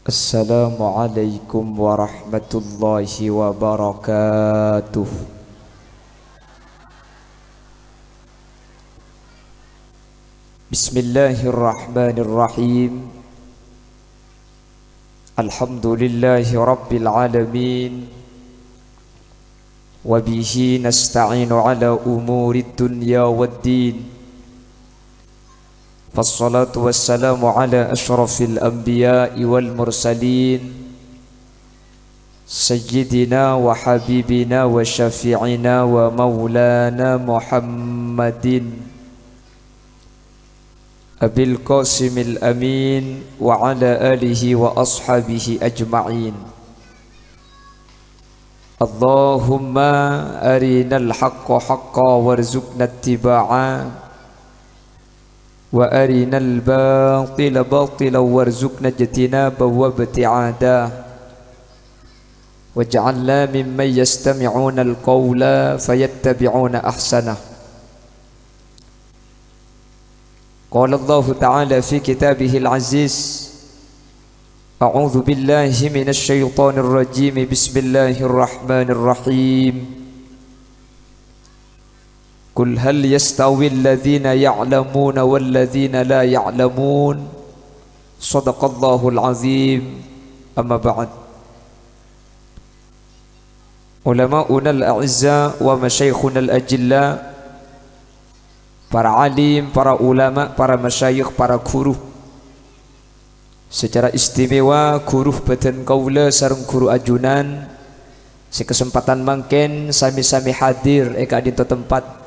Assalamualaikum warahmatullahi wabarakatuh. Bismillahirrahmanirrahim. Alhamdulillahi rabbil alamin. Wabihi nasta'inu ala umurid dunya waddin. Fassalatu wassalamu ala ashrafil anbiya'i wal mursalin Sayyidina wa habibina wa syafi'ina wa maulana Muhammadin Abil Qasimil Amin wa ala alihi wa ashabihi ajma'in. Allahumma arinal haqqa haqqa warzuqna ittiba'a wa arinal batila batila warzuqna ijtinaba wa ibti'ada waj'alna mimman yastami'una alqawla fayattabi'una ahsana. Qala Allah ta'ala fi kitabihil aziz, a'udzu billahi minasy syaithanir rajim, bismillahirrahmanirrahim. Qul hal yastawi alladhina ya'lamuna walladhina la ya'lamun. Shadaqallahul azim. Amma ba'd. Ulama'una al-a'izza wa masyayikhuna al-ajilla, para alim, para ulama, para masyayikh, para guru, secara istimewa guru batan kaula sareng guru ajunan, sekesempatan mangken sami-sami hadir eka dinto tempat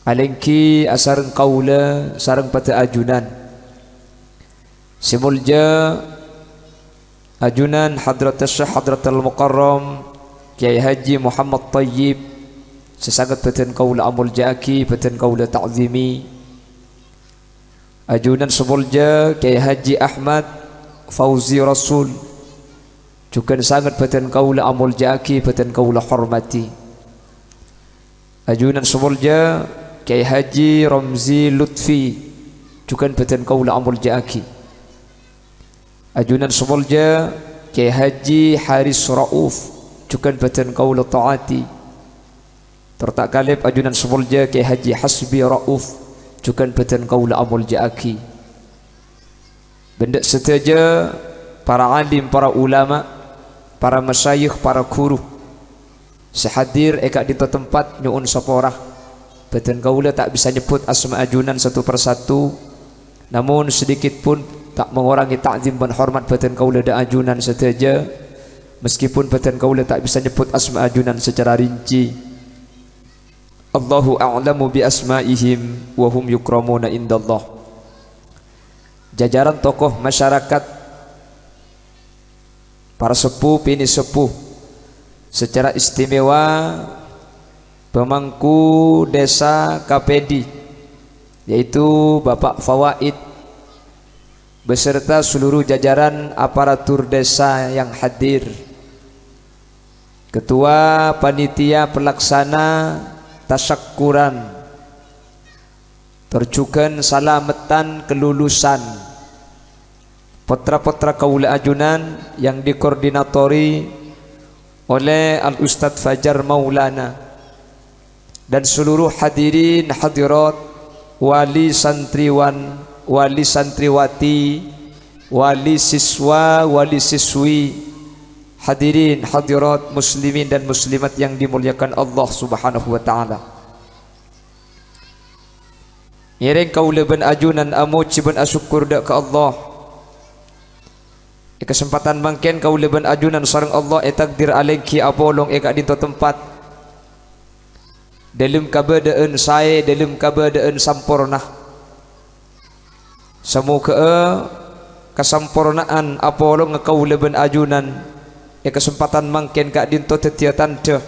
alengki asareng kaula sareng pada ajunan. Simulja ajunan hadratus syekh hadratul mukarram Kiai Haji Muhammad Thayyib, sesangat batan kaula amul jaki, batan kaula ta'zimi. Ajunan simulja Kiai Haji Ahmad Fauzi Rasul, juga sangat batan kaula amul jaki, batan kaula hormati. Ajunan simulja Kiai Haji Ramzi Lutfi, juga batan kaula amul jaki. Ajunan simulja Kiai Haji Haris Rauf, juga batan kaula taati. Tertak kalib ajunan simulja Kiai Haji Hasbi Rauf, juga batan kaula amul jaki. Benda setaja para alim, para ulama, para masyayikh, para guru sehadir eka di tempat nyuun saporah. Batan kaula tak bisa nyebut asma ajunan satu persatu, namun sedikit pun tak mengurangi ta'zim dan hormat batan kaula da ajunan saja, meskipun batan kaula tak bisa nyebut asma ajunan secara rinci. Allahu a'lamu bi asma'ihim wa hum yukramuna indallah. Jajaran tokoh masyarakat, para sepuh, pini sepuh, secara istimewa pemangku desa Kapedi, yaitu Bapak Fawaid beserta seluruh jajaran aparatur desa yang hadir, ketua panitia pelaksana tasyakuran, terjugan salametan kelulusan putra-putra kaula ajunan yang dikoordinatori oleh Al-Ustadz Fajar Maulana, dan seluruh hadirin hadirat, wali santriwan, wali santriwati, wali siswa, wali siswi, hadirin hadirat muslimin dan muslimat yang dimuliakan Allah Subhanahu wa taala. Ireng kaula ben ajunan amuj ben asyukur dak ke Allah. Kesempatan mangken kaula ben ajunan sareng Allah takdir alengki abolong eka dinto tempat dalam kabadaan saya, dalam kabadaan sampurna. Semoga kesampurnaan apolong kaula ben ajunan kesempatan mangken kak dinto tetia tante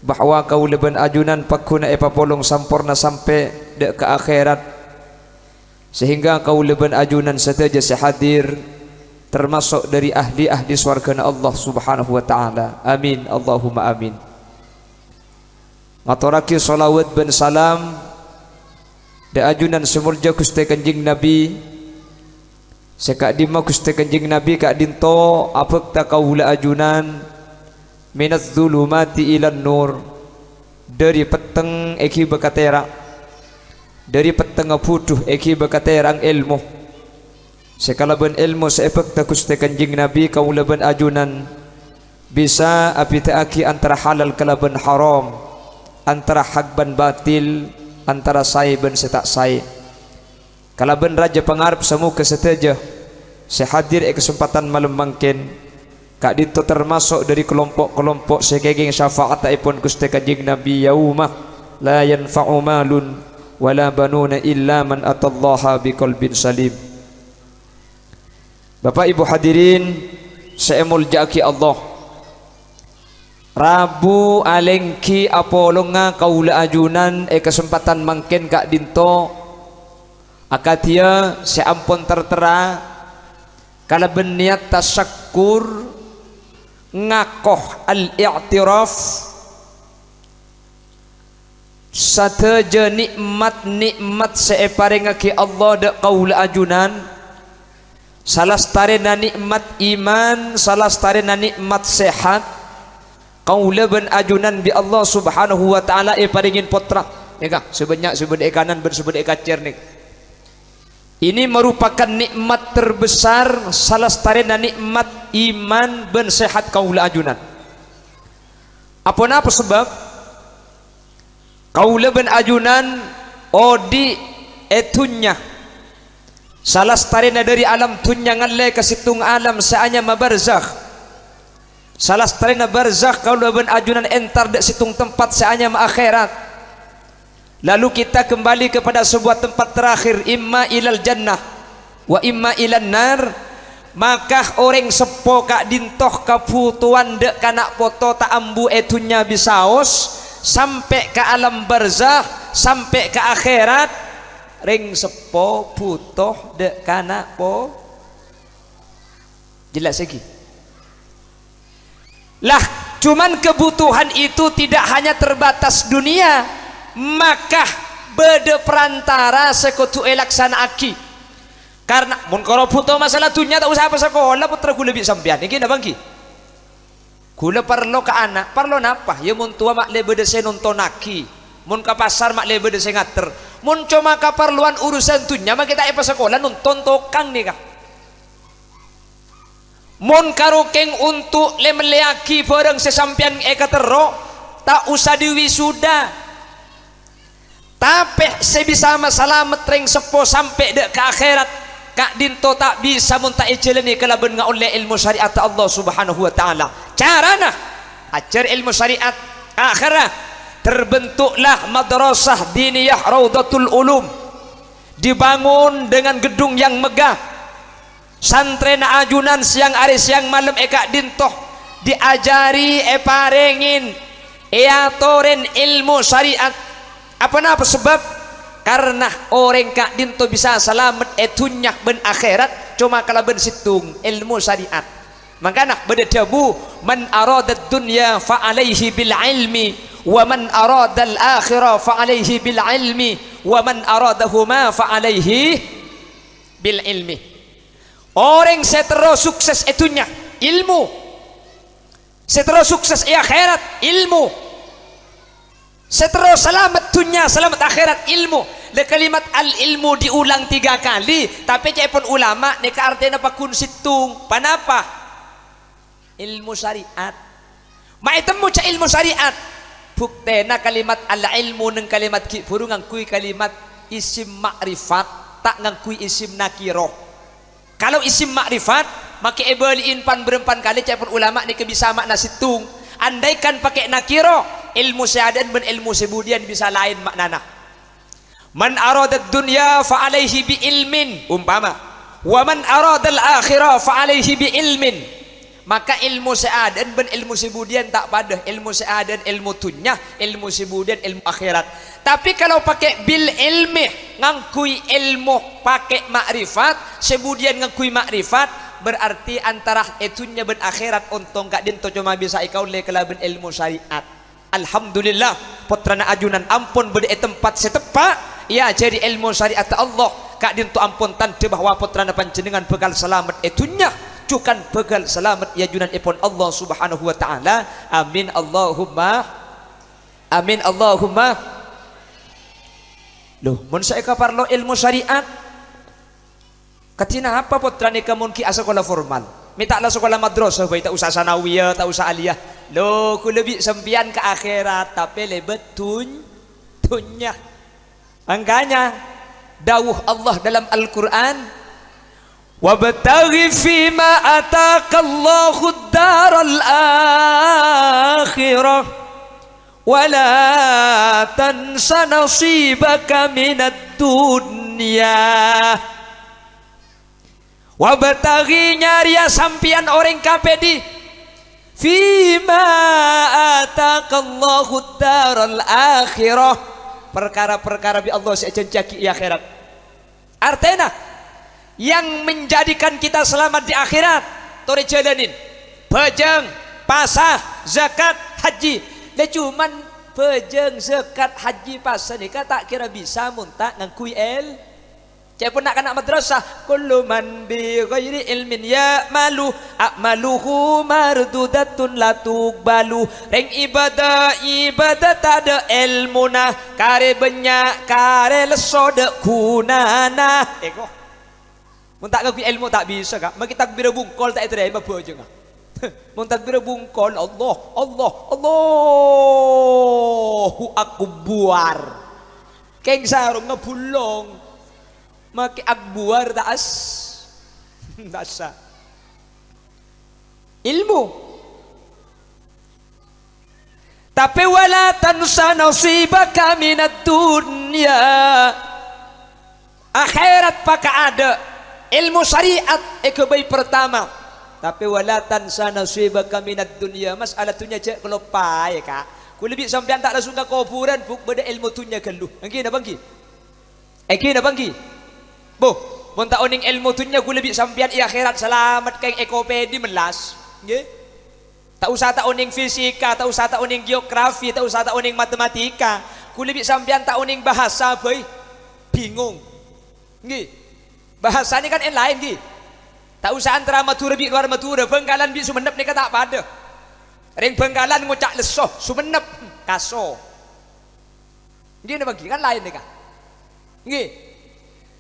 bahwa kaula ben ajunan pakuna papolong sampurna sampai dek ke akhirat, sehingga kaula ben ajunan saja sehadir termasuk dari ahli-ahli swarga Allah Subhanahu wa taala. Amin Allahumma amin. Maturaki salawat ben salam da ajunan semulja Gusti Kanjeng Nabi Sekak dima Gusti Kanjeng Nabi kak dinto apek ta kaula ajunan minaz zulumati ilan nur, dari peteng eki bekatera, dari peteng putuh eki bekaterang ilmu. Sekalaban ilmu seepek ta Gusti Kanjeng Nabi kaula ban ajunan bisa api taaki antara halal kalaban haram, antara hak ban batil, antara sai ban setak sai. Kalaban raja pengarap semu keseteja sehadir kesempatan malam mangkin kak dito termasuk dari kelompok-kelompok sekegeng syafaat ipun Gusti Kanjeng Nabi yaumah la yanfa'u malun wala banuna illa man atallaha biqalbin salim. Bapak Ibu hadirin seemul jaki Allah, Rabu alengki apolonga kaula ajunan kesempatan mangkin kak dinto akatia seampun tertera kala berniat tasyakur ngakoh al-i'tiraf sateja nikmat seeparengake Allah dak kaula ajunan, salah starena nikmat iman, salah starena nikmat sehat kaula ben ajunan bi Allah Subhanahu wa taala paringin potra nika sebanyak sebenarnya kanan ben sebenarnya kacer nih. Ini merupakan nikmat terbesar, salah starena nikmat iman ben sehat kaula ajunan. Apa sebab kaula ben ajunan odi etunya salah starena dari alam tunya ngalle ke situng alam saanya mabarzakh, salah starena barzakh kaula ben ajunan entar de situng tempat saanya ma akhirat. Lalu kita kembali kepada sebuah tempat terakhir, imma ilal jannah wa imma ilan nar. Maka orang sepo kak dintoh kaputuan dek kanak poto tak ambu etunya bisaos sampai ke alam barzah, sampai ke akhirat. Ring sepo putoh dek kanak po. Jelas lagi lah, cuman kebutuhan itu tidak hanya terbatas dunia, maka bede perantara sekutu elaksana aki. Karena mun kalau puto masalah dunia tak usah apa sekolah putra gula lebih sampean iki bangki gula perlo ke anak perlo napa ya mun tua mak lebe dese nonton aki, mun ke pasar mak lebe dese ngater, mun cuma keperluan urusan dunia mak kita apa sekolah nonton tokang nih kah. Mun karukeng untuk lemeleaki bareng sesampian ekatero tak usah diwisuda, tapi sebisa selamat ring sepo sampai dek ke akhirat kak dinto tak bisa mun tak ijeleni kalaban nga oleh ilmu syariat Allah Subhanahu wa taala. Carana ajar ilmu syariat akhirah terbentuklah madrasah diniyah Raudhatul Ulum, dibangun dengan gedung yang megah. Santrena ajunan siang hari siang malam kak dintoh diajari parengin toren ilmu syariat. Apa sebab? Karena orang kak dinto bisa selamat etunya ben akhirat cuma kalau ben situng ilmu syariat. Makanya berdebu man arada dunya fa alaihi bil ilmi wa man arada al akhirah fa alaihi bil ilmi wa man aradahuma fa alaihi bil ilmi. Orang setero sukses etunya ilmu, setero sukses akhirat ilmu, setero selamat dunia selamat akhirat ilmu. Le kalimat al ilmu diulang 3 kali, tapi cepon ulama neka artinya pakun situng panapa ilmu syariat. Maitemu ca ilmu syariat buktena kalimat al ilmu neng kalimat ki puru ngangkui kalimat isim makrifat tak ngangkui isim nakiroh. Kalau isim makrifat maka ebaliin pan berempan kali cepon ulama neka bisa makna situng. Andaikan pakai nakiro ilmu syahadat ben ilmu sebudian bisa lain maknana. Man aradad dunya fa alaihi bi ilmin umpama wa man aradal akhirah fa alaihi bi ilmin. Maka ilmu syahadat ben ilmu sebudian tak pada ilmu syahadat ilmu dunya, ilmu sebudian ilmu akhirat. Tapi kalau pakai bil ilmi ngangkui ilmu pakai makrifat sebudian ngangkui makrifat berarti antara etunya ben akhirat untung gak dinto cuma bisa ikau le kelaban ilmu syariat. Alhamdulillah putrana ajunan ampun bede tempat setepak ya jadi ilmu syariat Allah kak dintu ampun tante bahwa putrana panjenengan begal selamat etunya cukan begal selamat ya junan ipun Allah subhanahu wa ta'ala. Amin Allahumma amin Allahumma. Loh mun saya kaparlo ilmu syariat katina apa putrane kamun ki sekolah formal minta lah sekolah madrasah baik tak usah sanawiyah tak usah aliyah. Loh ku lebih sempian ke akhirat tapi lebet dunya. Makanya dawuh Allah dalam Al-Quran, wabtaghi fima ataqallahu ad-daral akhirah wala tansa nasibaka minad dunya. Wabtaghi nyari sampian orang kapedi fima ataqallahu ad-daral akhirah, perkara-perkara bi Allah sejanjaki akhirat. Artinya yang menjadikan kita selamat di akhirat tore jalanin bejeng pasah zakat haji. Lah cuman bejeng zakat haji pasah nikah tak kira bisa muntak ngangkui cek pun nak kena madrasah kullu man bi ghairi ilmin ya malu a'maluhu mardudatun la tuqbalu. Reng ibadah tak ada ilmuna kare banyak kare leso de kunana. Kok mun tak ngaku ilmu tak bisa kak mak kita takbir bungkol tak terima bojeng. Mun takbir bungkol Allahu akbar keng sarung ngebulong maki akbuar taas dasa ilmu. Tapi wala tansa nasibaka minad dunya, akhirat paka ada ilmu syariat ekebay pertama. Tapi wala tansa nasibaka minad dunya, masalah tunya cek kelopai kak ku lebih sampean tak langsung ke kuburan buk beda ilmu tunya keluh angki na bangki boh, mun tak oning ilmu tunya ku lebih sampian i akhirat selamat kay ekopedi melas. Nggih. Tak usah tak oning fisika, tak usah tak oning geografi, tak usah tak oning matematika. Ku lebih sampian tak oning bahasa boy. Bingung. Nggih. Bahasa ni kan lain nggih. Tak usah antara Madura bi luar Madura, Bengkalan bi Sumenep ni tak pada. Ring Bengkalan ngucak lesoh, Sumenep kaso. Nggih bagi kan lain ni kan. Nggih.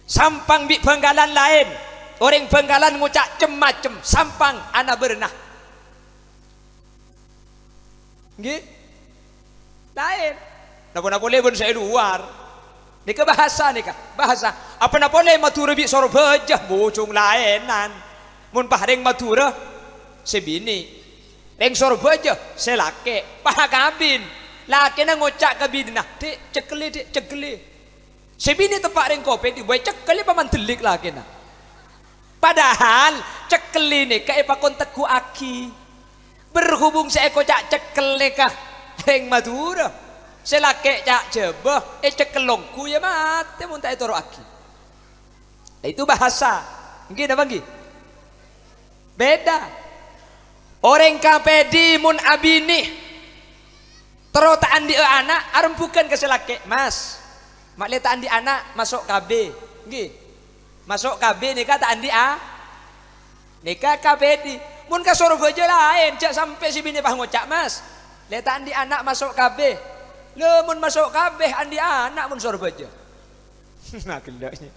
Sampang bi Bengkalan lain, orang Bengkalan ngucak macem-macem. Sampang anak berenah, nggih lain. Napa boleh pun saya luar. Ni ke bahasa ni kah? Bahasa. Apa nak boleh Madura bi Sorobajah bocong lainan. Mun paring Madura sebini, reng Sorobajah selake, pahakabin. Laki na ngucak kabin nah, dik cekeli. Sebini tepak ring kopi di boy cekeli paman delik lagi nah. Padahal cekeli ni kayak pakon teku aki. Berhubung saya kocak cekeli kah ring Madura. Selake cak jebah cekelongku ya mati muntah itu aki. Itu bahasa. Nggih banggi. Beda. Orang kapedi mun abini terotaan di anak arem bukan ke selake mas. Mak letaan di anak masuk KB, nggih. Masuk KB nikah tak andi nikah KB di. Mun ka Surabaya lain, cak sampai si bini pah ngocak mas. Letaan di anak masuk KB. Le mun masuk KB andi anak mun Surabaya. Nah kendaknya.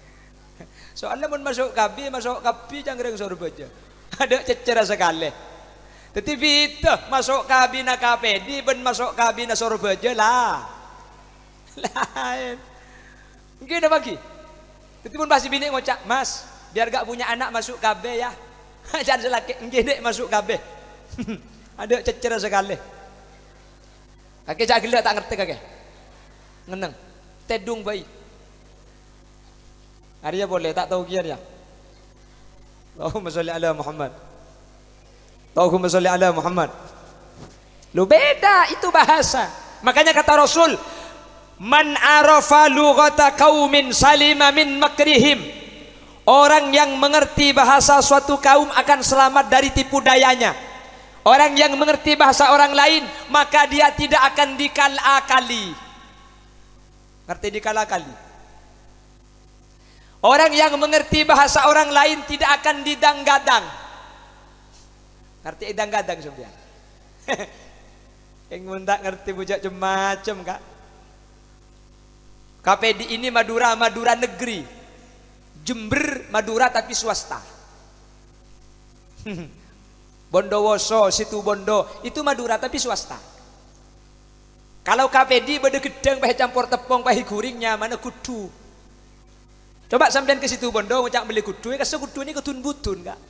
Soalnya mun masuk KB jangan Surabaya. Ada cecerah sekali. Tetapi itu masuk KB na KB di ben masuk KB na Surabaya lah. Lain. Mungkin ada bagi. Tapi pun pasti bini ngocak, mas, biar gak punya anak masuk KB ya. Jangan selaki, ngedek masuk KB. Ada cecer sekali. Kakek cak gila tak ngerti kakek. Ngeneng, tedung bayi. Arya boleh tak tahu kiar ya. Allahumma sholli ala Muhammad. Allahumma sholli ala Muhammad. Lu beda itu bahasa. Makanya kata Rasul, man arafa lughata qaumin salima min makrihim. Orang yang mengerti bahasa suatu kaum akan selamat dari tipu dayanya. Orang yang mengerti bahasa orang lain maka dia tidak akan dikala-kali. Ngerti dikala-kali? Orang yang mengerti bahasa orang lain tidak akan didang-gadang. Ngerti idang-gadang sebenarnya? Yang mendak ngerti bujak macam kak. KPD ini Madura negeri. Jember Madura tapi swasta. Bondowoso, Situ Bondo itu Madura tapi swasta. Kalau KPD beda gedang pakai campur tepung pakai guringnya mana kudu. Coba sampean ke Situ Bondo ngecak beli kudu, kasih kudu ini kudun butun kak.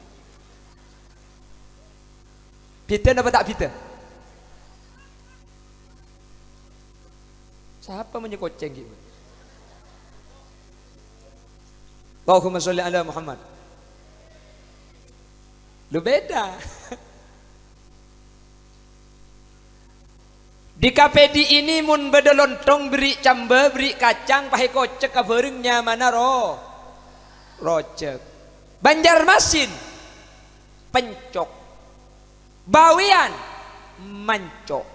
Biten apa tak biten? Siapa menyekoceng gitu? Allahumma sholli ala Muhammad. Lu beda. Di KPD ini mun beda lontong beri cambe beri kacang pakai kocek kaberengnya mana rocek. Banjarmasin pencok. Bawian mancok.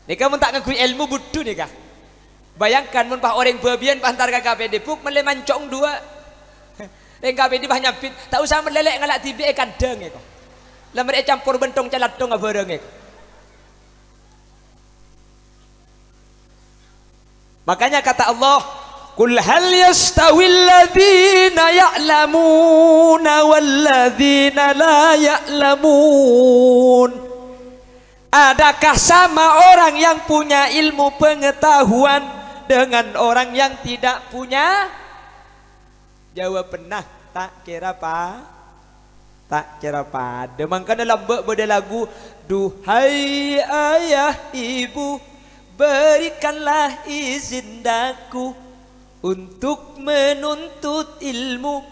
Nih kamu tak ngakui ilmu budu nih kah? Bayangkan mun pah orang babian pantar ke KPD puk mele mancong dua. Yang KPD bah nyapit tak usah melelek ngalak tibi kadang ya kok. Lamar campur bentong calatong bareng. Makanya kata Allah, "Qul hal yastawil ladzina ya'lamuna wal ladzina la ya'lamun." Adakah sama orang yang punya ilmu pengetahuan dengan orang yang tidak punya? Jawab pernah, tak kira apa? Tak kira pada. Makanya dalam beda lagu, duhai ayah ibu, berikanlah izin daku untuk menuntut ilmu,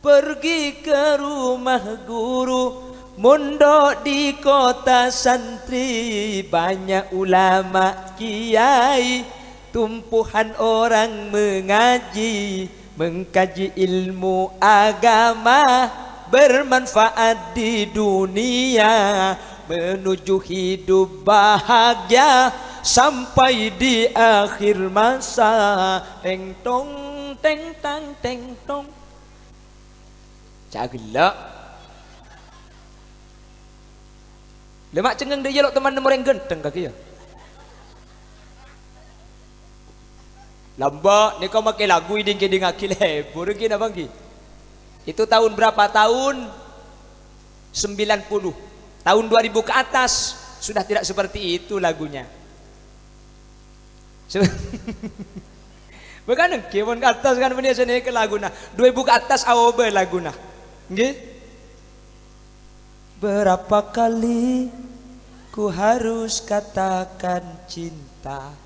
pergi ke rumah guru, mondok di kota santri, banyak ulama kiai, tumpuhan orang mengaji, mengkaji ilmu agama, bermanfaat di dunia, menuju hidup bahagia sampai di akhir masa. Teng tong teng tang teng tong. Cagelak. Lemak cengeng dia lok teman orang genteng kaki ya. Lamba ni kau makai lagu iding keding akil hebur gini abang ki. Itu tahun berapa? Tahun 90. Tahun 2000 ke atas sudah tidak seperti itu lagunya. Bukan kebon ke atas kan punya sini ke laguna. 2000 ke atas awobe laguna. Nggih. Berapa kali ku harus katakan cinta?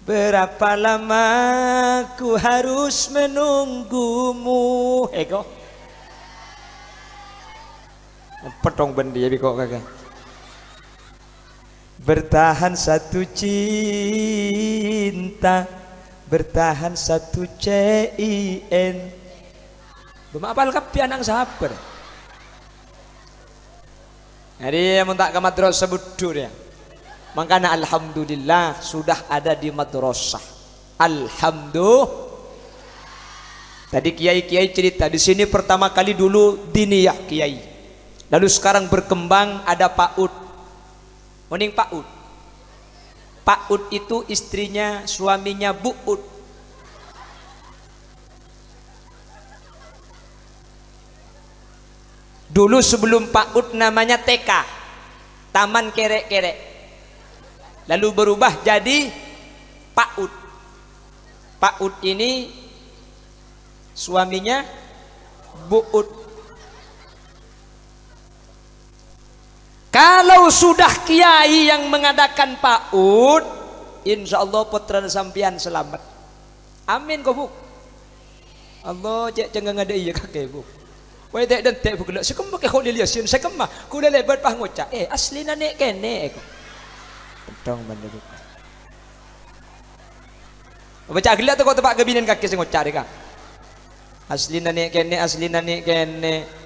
Berapa lama ku harus menunggumu? Eko petong bendi ya kok kakak. Bertahan satu cinta, bertahan satu CIN. Bemapal kapi anak sabar. Jadi yang tak ke madrasah budur ya. Makanya alhamdulillah sudah ada di madrasah. Alhamdulillah. Tadi kiai-kiai cerita di sini pertama kali dulu diniyah kiai. Lalu sekarang berkembang ada PAUD. Mending PAUD. PAUD itu istrinya suaminya Buud. Dulu sebelum PAUD namanya TK, Taman Kerek-Kerek. Lalu berubah jadi PAUD. PAUD ini suaminya Buud. Kalau sudah kiai yang mengadakan PAUD, insya Allah putra sampian selamat. Amin kau buk. Allah cek cengang ada iya kakek buk. Wai dek dan dek buk. Sekem pakai kau liliasin sekem mah. Kuda lebat pah ngocak. Asli nane kene eko. Pedong bandar buk. Baca gelat tu kau tempat kebinan kakek sing ngocak deka. Asli nane kene, asli nane kene.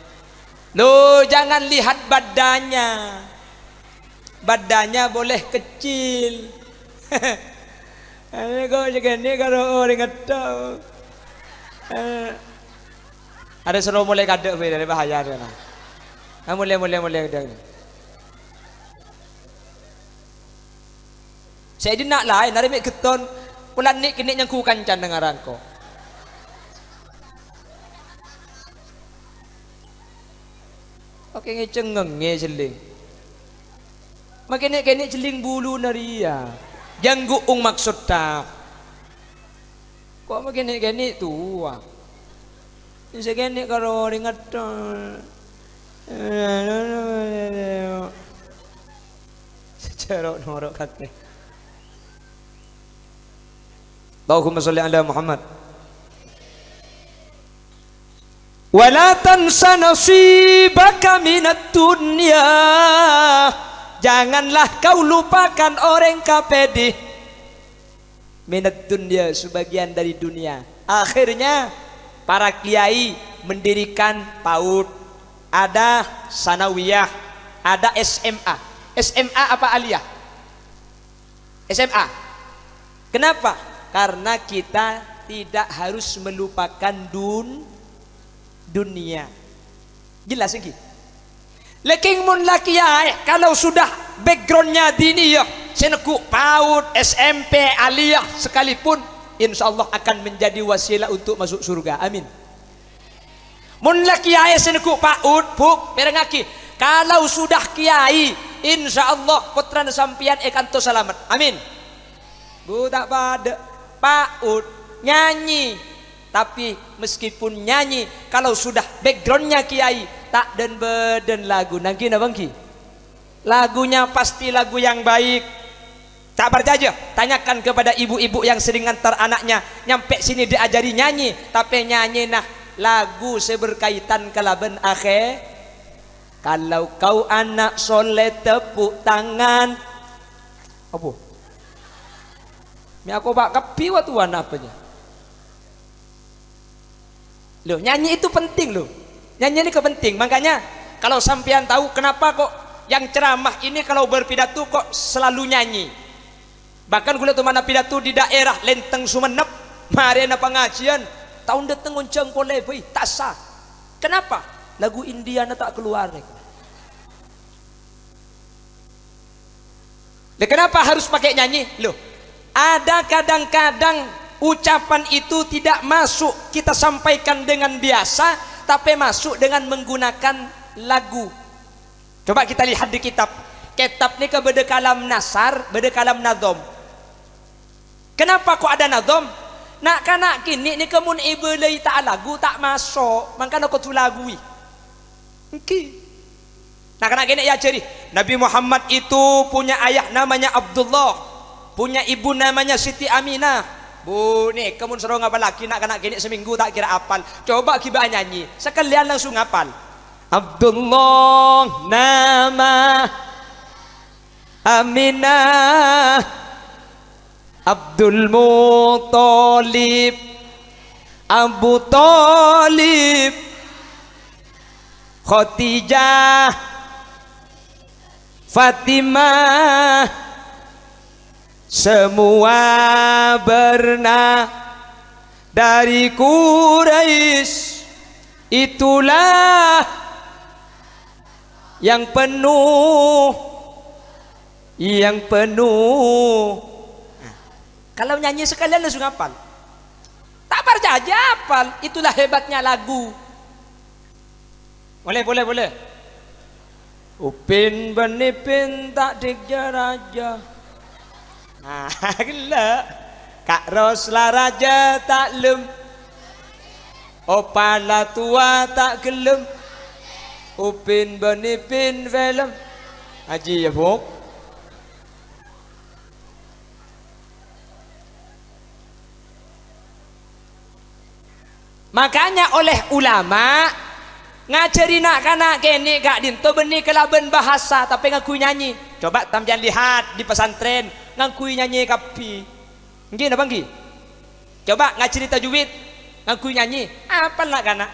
Loh, jangan lihat badannya. Badannya boleh kecil. Ini kok segini karo orang ngetok. Ada seru mulai kadek dari bahaya dia. Mulai dia. Saya di nak lain dari mek keton pulan ni kini yang ku kancan dengaran ko. Oke ngecengeng ngejeling. Makin kini jeling bulu naria. Yang guung maksud tak. Kok makin kini tua. Ini kini kalau ringat. Sejarah norok kata. Allahumma sholli ala Muhammad. Wala tansa nasibaka minat dunya. Janganlah kau lupakan orang kapedi minat dunya, sebagian dari dunia. Akhirnya para kiai mendirikan PAUD, ada sanawiyah, ada SMA. SMA apa aliyah? SMA. Kenapa? Karena kita tidak harus melupakan dunia. Jelas lagi. Leking mun laki ya, kalau sudah backgroundnya diniyah, seneku PAUD, SMP, aliyah sekalipun, insya Allah akan menjadi wasilah untuk masuk surga. Amin. Mun laki ya seneku PAUD, buk, perengaki. Kalau sudah kiai, insya Allah putra sampian ekanto selamat. Amin. Bu tak pada PAUD nyanyi. Tapi meskipun nyanyi, kalau sudah backgroundnya kiai, tak dan beden lagu. Nangki na bangki? Lagunya pasti lagu yang baik. Tak berjaja. Tanyakan kepada ibu-ibu yang sering ngantar anaknya, nyampe sini diajari nyanyi, tapi nyanyi nah lagu seberkaitan kelaban akhir. Kalau kau anak soleh tepuk tangan. Apa? Mi aku bak kepi waktu apanya? Loh, nyanyi itu penting loh. Nyanyi ini kepenting. Makanya kalau sampean tahu kenapa kok yang ceramah ini kalau berpidato kok selalu nyanyi. Bahkan kuliah tuh mana pidato di daerah Lenteng Sumenep, mari ana pengajian, tahun dateng ngoncang koleboi, tak sah. Kenapa? Lagu Indiana tak keluar. Nah, kenapa harus pakai nyanyi? Loh, ada kadang-kadang ucapan itu tidak masuk kita sampaikan dengan biasa, tapi masuk dengan menggunakan lagu. Coba kita lihat di kitab. Kitab ini beda kalam nasar, beda kalam nadom. Kenapa kok ada nadom? Nak kanak kini ni kemun ibelai tak lagu tak masuk, makanya kau tu lagui. Okay. Nak kanak kini ya ceri. Nabi Muhammad itu punya ayah namanya Abdullah, punya ibu namanya Siti Aminah. Bu nih kamu seru ngapal lagi nak kena gini seminggu tak kira apal. Coba kita nyanyi sekalian langsung ngapal. Abdullah nama Aminah, Abdul Muttalib, Abu Talib, Khadijah, Fatimah, semua berna dari Quraisy. Itulah yang penuh. Nah, kalau nyanyi sekalian langsung hafal. Tak percaya hafal. Itulah hebatnya lagu. Boleh. Upin benipin tak digjaraja. Nah, gila. Kak Rosla raja tak lem. Opala tua tak gelem. Upin benipin film. Haji ya buk. Makanya oleh ulama ngajari nak kanak kene gak dinto benih kelaban bahasa tapi ngaku nyanyi. Coba tamjan lihat di pesantren ngaku nyanyi kapi. Nggih napa nggih? Coba ngajari tajwid ngaku nyanyi. Apa nak kanak?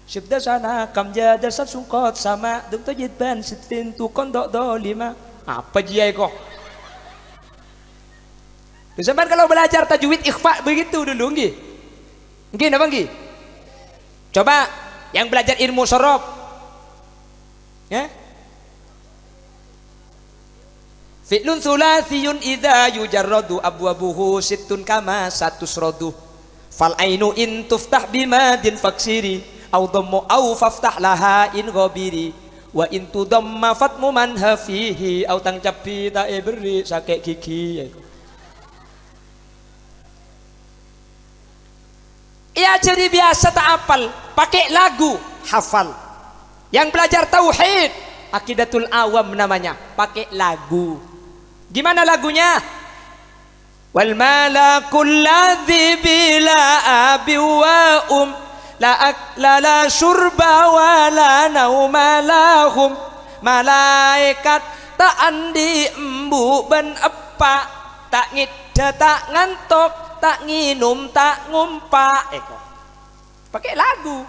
Syibda sana kamja dasar sungkot sama dum tajid ban sitin tu kondok do lima. Apa dia kok? Sampai kalau belajar tajwid ikhfa begitu dulu nggih. Nggih napa nggih? Coba yang belajar ilmu sorof. Ya? Fi'lun thulathiyun idza yujarradu abwabuhu sittun kama satusradu. Fal ainu in tuftah bimadin faksiri au dhammu au faftah laha in ghabiri wa in tudamma fatmu man hafihi au tangcapi ta beri sakek gigi. Ya jadi biasa tak hafal, pakai lagu hafal. Yang belajar tauhid, akidatul awam namanya, pakai lagu. Gimana lagunya? Wal malakul ladzi bila abi wa la akla la syurba wa la nauma lahum. Malaikat tak andi embu ben apa, tak ngida tak ngantuk, tak nginum tak ngumpa. Pakai lagu.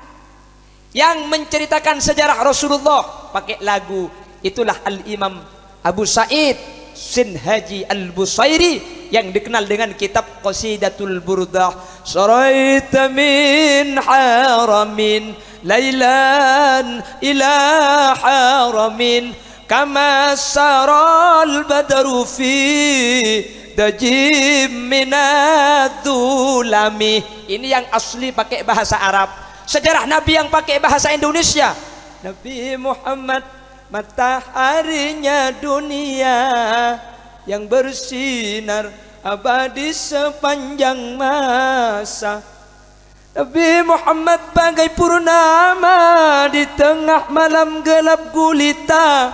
Yang menceritakan sejarah Rasulullah pakai lagu. Itulah Al-Imam Abu Sa'id Sinhaji Al-Busairi yang dikenal dengan kitab Qasidatul Burdah. Saraita min haramin lailan ila haramin kama saral badru fi dajim minadzulami. Ini yang asli pakai bahasa Arab. Sejarah Nabi yang pakai bahasa Indonesia. Nabi Muhammad mataharinya dunia yang bersinar abadi sepanjang masa. Nabi Muhammad bagai purnama di tengah malam gelap gulita.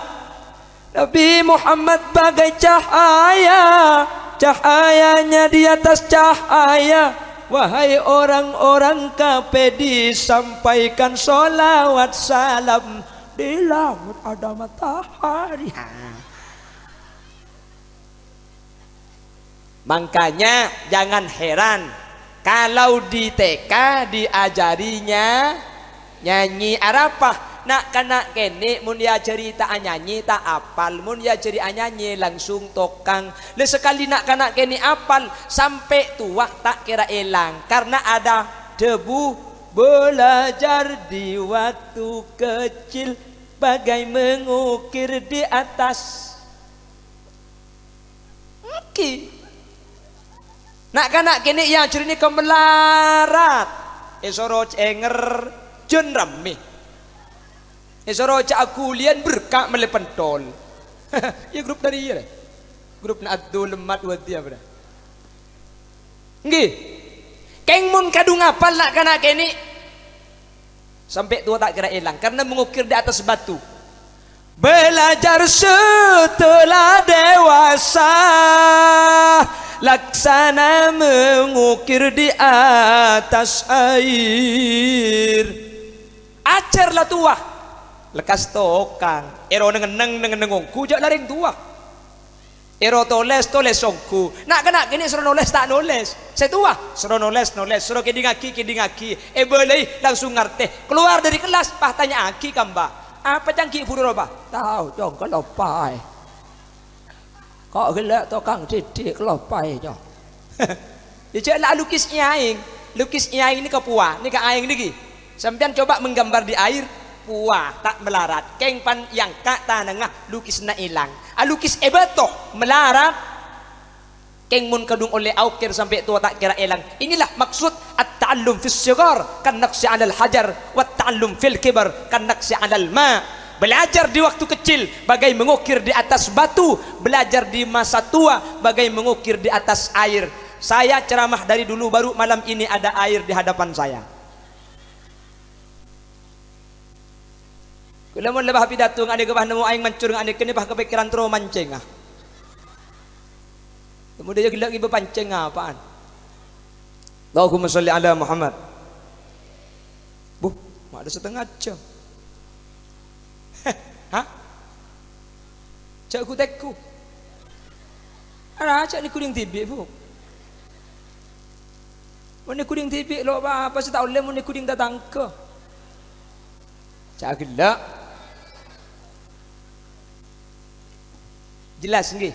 Nabi Muhammad bagai cahaya, cahayanya di atas cahaya. Wahai orang-orang kafir, disampaikan sholawat salam, di langit ada matahari. Makanya jangan heran kalau di TK diajarinya nyanyi Arafah. Nak kanak kene mun diajari tak nyanyi tak apal, mun diajari nyanyi langsung tokang. Le sekali nak kanak kene apal sampai tua tak kira elang karena ada debu. Belajar di waktu kecil bagai mengukir di atas. Nak kanak kene yang ajari ni kemelarat. Esoro cenger jen rame. Esoro cak kulian berkak melepentol. Ya grup dari ya. Grup na adul lemat wadi apa dah. Nggih. Keng mun kadung apal nak kana kene. Sampai tua tak kira hilang karena mengukir di atas batu. Belajar setelah dewasa laksana mengukir di atas air. Ajarlah tua. Lekas tokang ero nengeneng ku jak laring tua ero toles songku nak kena gini suruh noles tak noles saya tua suruh noles suruh kidingaki boleh langsung ngerti keluar dari kelas pah tanya aki kamba apa cangki buru roba tahu dong kelopai kok gelak tokang didik kelopai dong. Ya lah lukis nyaing ini ke puah ini ke aing lagi sampean coba menggambar di air puah tak melarat keng pan yang kak tanengah lukis na ilang alukis ebetok melarat keng mun kadung oleh aukir sampai tua tak kira ilang. Inilah maksud at-ta'allum fis sigar kan naqsi 'alal hajar wa at-ta'allum fil kibar kan naqsi 'alal ma. Belajar di waktu kecil bagai mengukir di atas batu, belajar di masa tua bagai mengukir di atas air. Saya ceramah dari dulu baru malam ini ada air di hadapan saya. Kalau mau lebah pidato ngade kebah nemu aing mancur ngade kene bah kepikiran tro mancing ah. Kemudian gelak ibu pancing apaan? Allahumma sholli ala Muhammad. Mak ada setengah jam. Hah? Cak ku tekku. Ada cak ni kuning tibik bu. Mana kuning tibik lo apa sih tak boleh mana kuning datang ke? Cak gelak. Jelas nggih?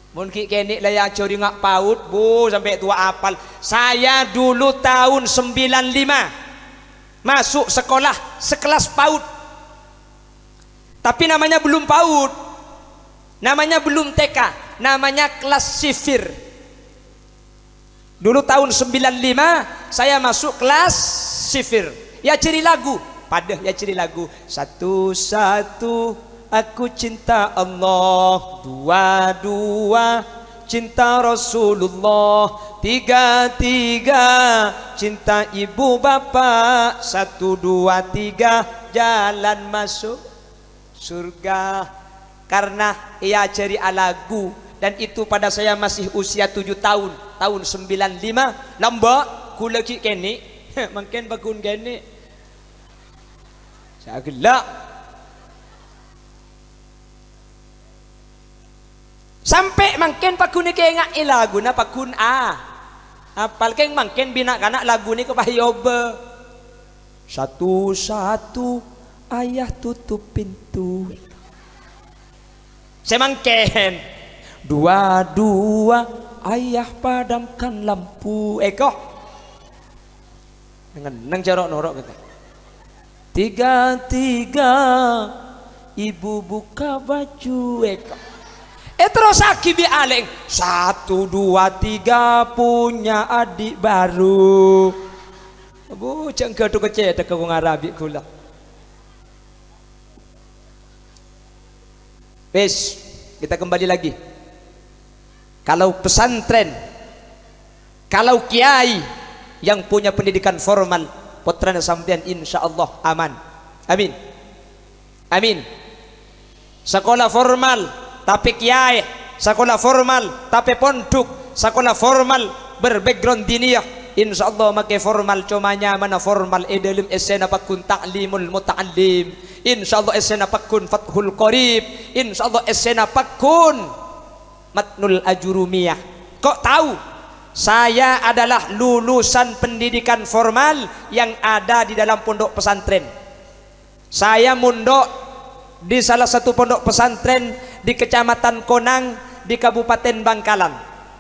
Mungkin kene lah yang curi ngak paut bu sampai tua apal. Saya dulu tahun 95 masuk sekolah sekelas paut. Tapi namanya belum paut. Namanya belum TK, namanya kelas sifir. Dulu tahun 95 saya masuk kelas sifir. Ya ciri lagu, pada ya ciri lagu. Satu-satu aku cinta Allah, dua-dua cinta Rasulullah, tiga-tiga cinta ibu bapak, satu dua tiga jalan masuk surga. Karena ia cari lagu, dan itu pada saya masih usia 7 tahun, tahun 95. Nambah kula ki kene makin bakun kene saya gelak. Sampai makin pakun ni kaya nga lagu na pakun apal keng makin bina kana lagu ni kepahiyoba. Satu-satu ayah tutup pintu. Saya makin dua-dua ayah padamkan lampu. Eko nang jorok norok kita. Tiga-tiga ibu buka baju. Eko terus akibi aleng 1, 2, 3 punya adik baru. Bu cengke tu kecil tak kau ngarabi kula. Wes kita kembali lagi. Kalau pesantren, kalau kiai yang punya pendidikan formal, putra sampean insyaallah aman. Amin. Amin. Sekolah formal tapi kiai, sekolah formal tapi pondok, sekolah formal berbackground diniyah, insyaallah make formal comanya mana formal dalam esena pakun ta'limul muta'allim, insyaallah esena pakun fathul qarib, insyaallah esena pakun matnul ajurumiyah. Kok tahu saya adalah lulusan pendidikan formal yang ada di dalam pondok pesantren. Saya mondok di salah satu pondok pesantren di Kecamatan Konang di Kabupaten Bangkalan.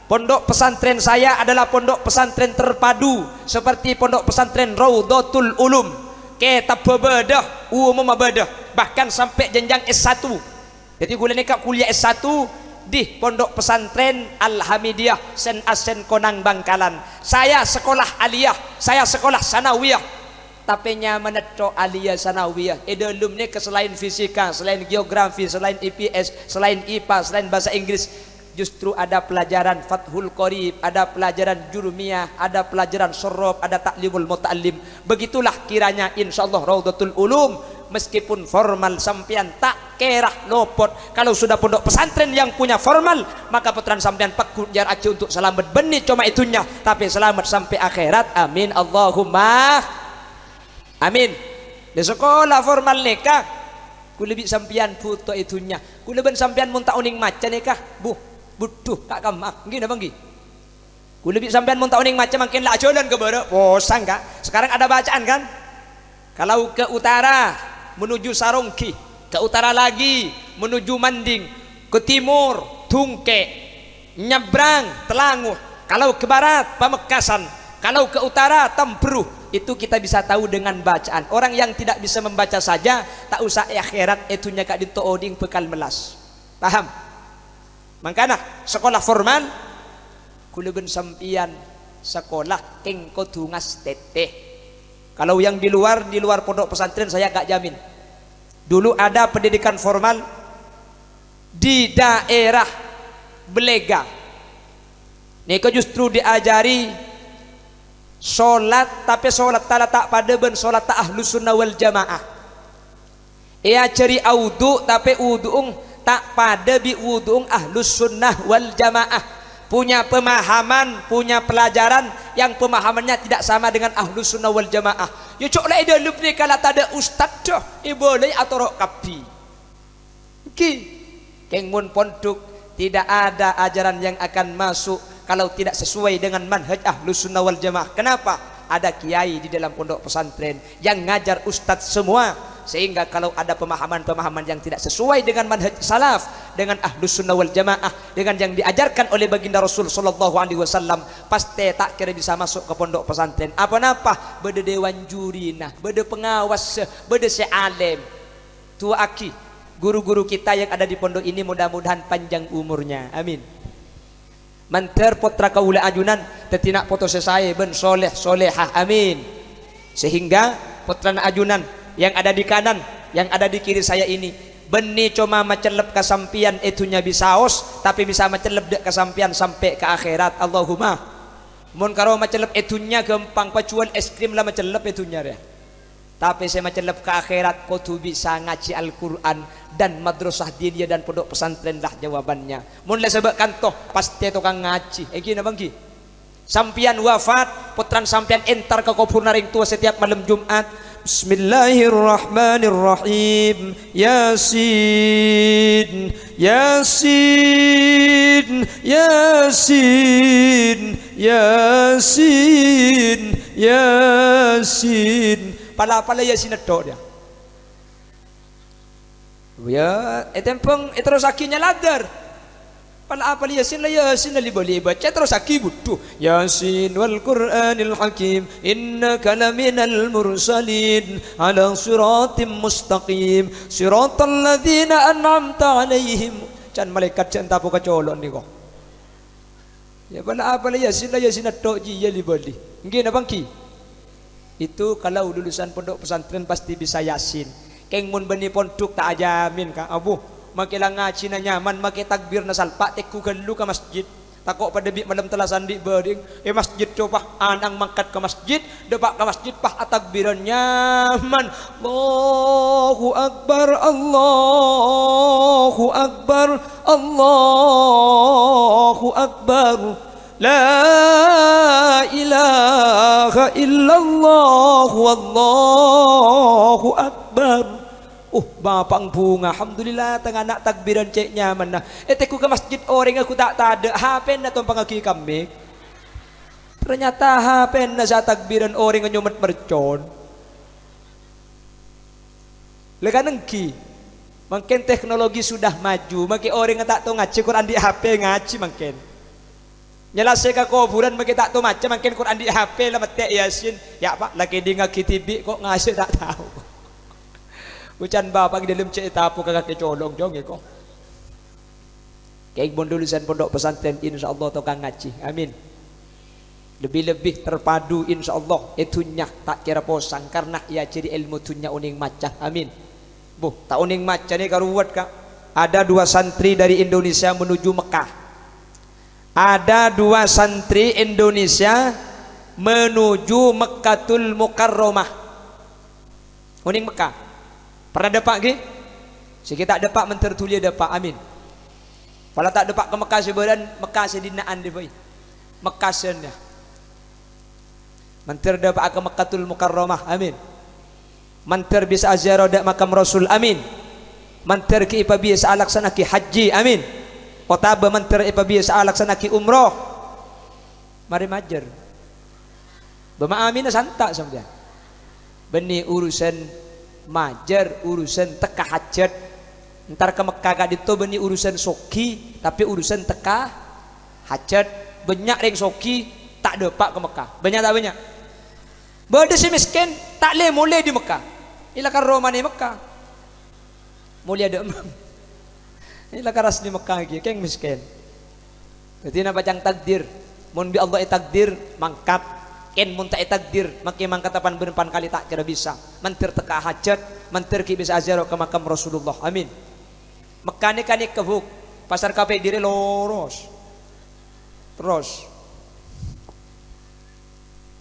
Pondok pesantren saya adalah pondok pesantren terpadu seperti pondok pesantren Raudhatul Ulum, kitab bebedah, umum bebedah, bahkan sampai jenjang S1. Jadi gula nikah kuliah S1 di pondok pesantren Al-Hamidiyah Sen Asen Konang Bangkalan. Saya sekolah aliyah, saya sekolah sanawiyah. Tapi nyaman to aliyah sanawiyah. Dalam ni selain fisika, selain geografi, selain IPS, selain IPA, selain bahasa Inggris, justru ada pelajaran fathul qarib, ada pelajaran jurumiyah, ada pelajaran sorob, ada taklimul muta'allim. Begitulah kiranya insyaallah Raudhatul Ulum meskipun formal sampean tak kerah lopot. Kalau sudah pondok pesantren yang punya formal, maka putra sampean pakun jar aja untuk selamat benih cuma itunya, tapi selamat sampai akhirat. Amin Allahumma amin. Di sekolah formal nikah kulebih sampean foto itunya, kuleben sampean munta uning maca nikah bu butuh kak kamak gini bang gi kulebih sampean munta uning maca makin lah jalan ke barat bosan kak. Sekarang ada bacaan kan, kalau ke utara menuju Sarongki, ke utara lagi menuju Manding, ke timur Tungke, nyebrang Telanguh, kalau ke barat Pamekasan, kalau ke utara Temperuh. Itu kita bisa tahu dengan bacaan. Orang yang tidak bisa membaca saja tak usah akhirat itunya kak dito oding bekal melas. Paham? Makanya sekolah formal kuleben sampian sekolah keng kodungas teteh. Kalau yang di luar pondok pesantren saya gak jamin. Dulu ada pendidikan formal di daerah Belega. Niko justru diajari sholat, tapi sholat tak pada ben sholat tak ahlus sunnah wal jamaah. Ia cari wudu tapi wudu tak pada bi wudu ahlus sunnah wal jamaah. Punya pemahaman, punya pelajaran yang pemahamannya tidak sama dengan ahlus sunnah wal jamaah. Ya cok lah dalam ni kalau tak ada ustad dah boleh atau rok kapi. Ki kengun pondok tidak ada ajaran yang akan masuk kalau tidak sesuai dengan manhaj ahlus sunnah wal jamaah. Kenapa? Ada kiai di dalam pondok pesantren yang ngajar ustadz semua. Sehingga kalau ada pemahaman-pemahaman yang tidak sesuai dengan manhaj salaf, dengan ahlus sunnah wal jamaah, dengan yang diajarkan oleh baginda Rasul sallallahu alaihi wasallam, pasti tak kira bisa masuk ke pondok pesantren. Apa-apa beda dewan jurina, beda pengawas, beda sealim. Tua aki, guru-guru kita yang ada di pondok ini mudah-mudahan panjang umurnya. Amin. Manter potra kaula ajunan tetinak foto sesai ben soleh solehah. Amin. Sehingga putra ajunan yang ada di kanan, yang ada di kiri saya ini, beni cuma macelep kesampian itunya bisaos, tapi bisa macelep dek kesampian sampai ke akhirat. Allahumma. Mun karo macelep itunya gampang, pacuan es krim lah macelep itunya ya. Tapi saya macelep ke akhirat, kau tuh bisa ngaji Al-Quran dan madrasah diniyah dan pondok pesantren lah jawabannya. Mun le sebab kantoh pasti tukang ngaji. Gini bangki. Sampian wafat, putran sampian entar ke kubur naring tua setiap malam Jumat. Bismillahirrahmanirrahim. Yasin, Yasin, Yasin, Yasin, Yasin. Pala-pala Yasin itu dia. Ya, etempeng terus akhirnya ladar. Pala apa Yasin la Yasin li boleh baca terus aki butuh Yasin wal Qur'anil Hakim innaka laminal mursalin ala siratim mustaqim siratal ladzina an'amta alaihim. Can malaikat can tapo kacolon niko. Ya pala apa Yasin la Yasin tok ji ya li boleh. Nggih na bangki. Itu kalau lulusan pondok pesantren pasti bisa Yasin. Keng mun beni pondok tak ajamin ka abu. Makilang ngaji na nyaman, maki takbir na salpa, teku gelu ke masjid. Takok pada bi malam telah sandi bering, masjid coba anang mangkat ke masjid, depak ke masjid pah takbiran nyaman. Allahu Akbar, Allahu Akbar, Allahu Akbar. La ilaha illallah, wallahu Akbar. Bapang bunga, alhamdulillah tengah nak takbiran cek nyaman nah. Teku ke masjid orang aku tak ada HP na tumpang aki kami. Ternyata HP na sa takbiran orang nyumet mercon. Lega nengki. Mungkin teknologi sudah maju, mungkin orang tak tahu ngaji Quran di HP ngaji mungkin. Nyelasai ke kuburan mungkin tak tahu macam mungkin Quran di HP lah metek Yasin. Ya Pak, lagi di ngaki TV kok ngasih tak tahu. Ucan bapak di dalam cerita apa kakak colong jong ya kok. Kayak lulusan pondok pesantren insya Allah tukang ngaji. Amin. Lebih-lebih terpadu insya Allah itunya tak kira posang karena ya jadi ilmu tunya uning macah. Amin. Tak uning macah ni karuat kak. Ada 2 santri dari Indonesia menuju Mekah. Ada 2 santri Indonesia menuju Mekkatul Mukarramah. Uning Mekah. Pernah dapat ke? Sikit tak dapat mentertulia dapat. Amin. Kalau tak dapat ke Mekah sebulan Mekah sedinaan dia boy. Mekah sennya. Menter dapat ke Mekkatul Mukarramah. Amin. Menter bisa ziarah dak makam Rasul. Amin. Menter ki ipa biasa laksana ki haji. Amin. Otaba menter ipa biasa laksana ki umroh. Mari majer. Bama amin santak sampean. Beni urusan majar urusan teka hajat ntar ke Mekah gak dito beni urusan soki tapi urusan teka hajat banyak yang soki tak dapat ke Mekah banyak tak banyak bada si miskin tak le mulai di Mekah ilakan Roma di Mekah mulai ada ilakan ras di Mekah lagi keng miskin jadi nak bacang takdir mun bi Allah takdir mangkat ken mun tak takdir maki mangkat 8 kali tak kira bisa mentir teka hajat mentir ki bisa azaro ke makam Rasulullah. Amin. Mekane kani kebuk pasar kape dire loros terus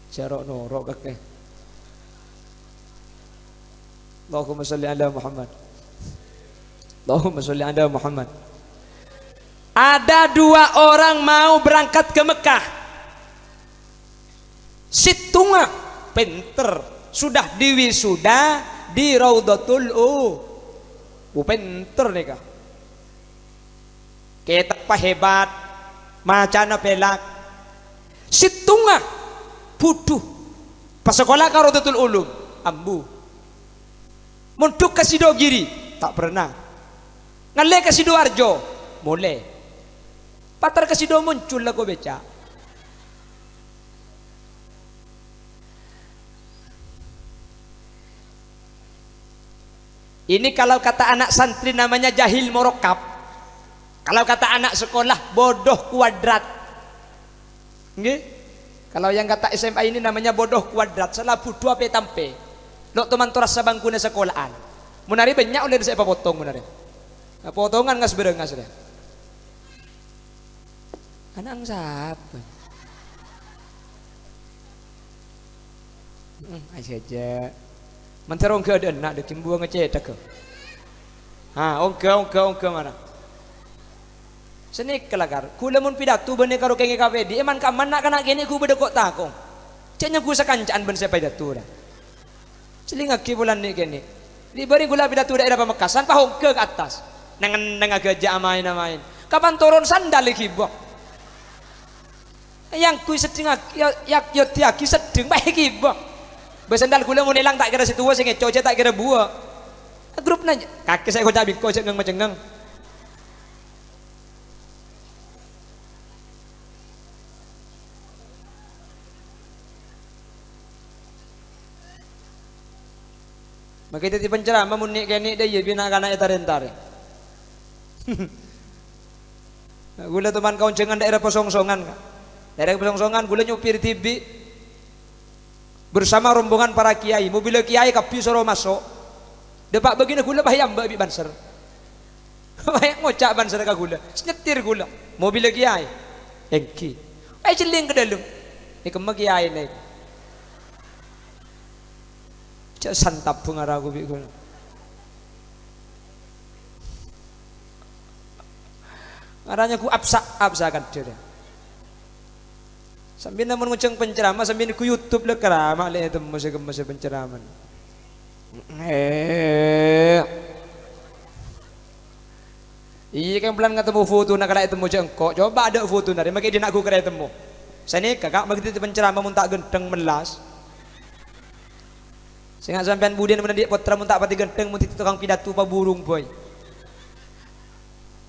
jarok norok kakek. Allahumma sholli ala Muhammad, Allahumma sholli ala Muhammad. Ada 2 orang mau berangkat ke Mekah. Situnga pinter sudah diwisuda di Raudatul pinter nih kak kita hebat macana pelak situnga puduh pas sekolah ke Raudatul Ulum ambu Muntuk ke Sidogiri tak pernah. Ngale ke Sidoarjo boleh. Patar ke Sido muncul lah kau beca. Ini kalau kata anak santri namanya jahil morokap. Kalau kata anak sekolah bodoh kuadrat. Nggih? Kalau yang kata SMA ini namanya bodoh kuadrat. Salah budu apa tampe. Lok teman toras sabangkuna sekolahan. Munari banyak oleh saya potong munari. Potongan ngas berengas deh. Anak siapa? Aja. Menteri orang ada nak dek buang ngecetak ke? Ongke mana? Seni kelagar. Kula mun pidato bene karo kenge KPD. Eman ka man nak kana kene ku bede kok takong. Cenya ku sakancaan ben saya pidato dah. Celingak ki bulan ni kene. Di bari gula pidato daerah Pamekasan pahong ke atas. Nang gajah amain. Kapan turun sandal iki bok. Yang ku sedeng yak yo tiaki sedeng bae iki bok. Besandal gula mun ilang tak kira situ sing coce tak kira buah. Grup nanya kaki saya kocak bingko cengeng macengeng. Makita ti penceramah mun nik kene deh bina kana eta rentare. Gula teman kaun cengan daerah Posongsongan. Daerah Posongsongan gula nyupir TV bersama rombongan para kiai. Mobil kiai kapi soro masuk. Depak begini gula bayam babi banser. Bayang ngocak banser ka gula. Nyetir gula. Mobil kiai. Engki. Ai celing ke dalam. Ni kemah kiai ni. Cak santap pengarah aku bikul. Arahnya ku absakan dia. Sambil namun nguceng penceramah sambil ku YouTube le kerama le itu masa penceraman. Iya kan pelan ketemu foto nak kada temu jengkok. Coba ada foto nari makai dia nak ku kada temu. Sani kakak begitu penceramah mun tak genteng melas. Sehingga sampean budian mana dia potra mun tak pati genteng mun tukang pidato pa burung boy.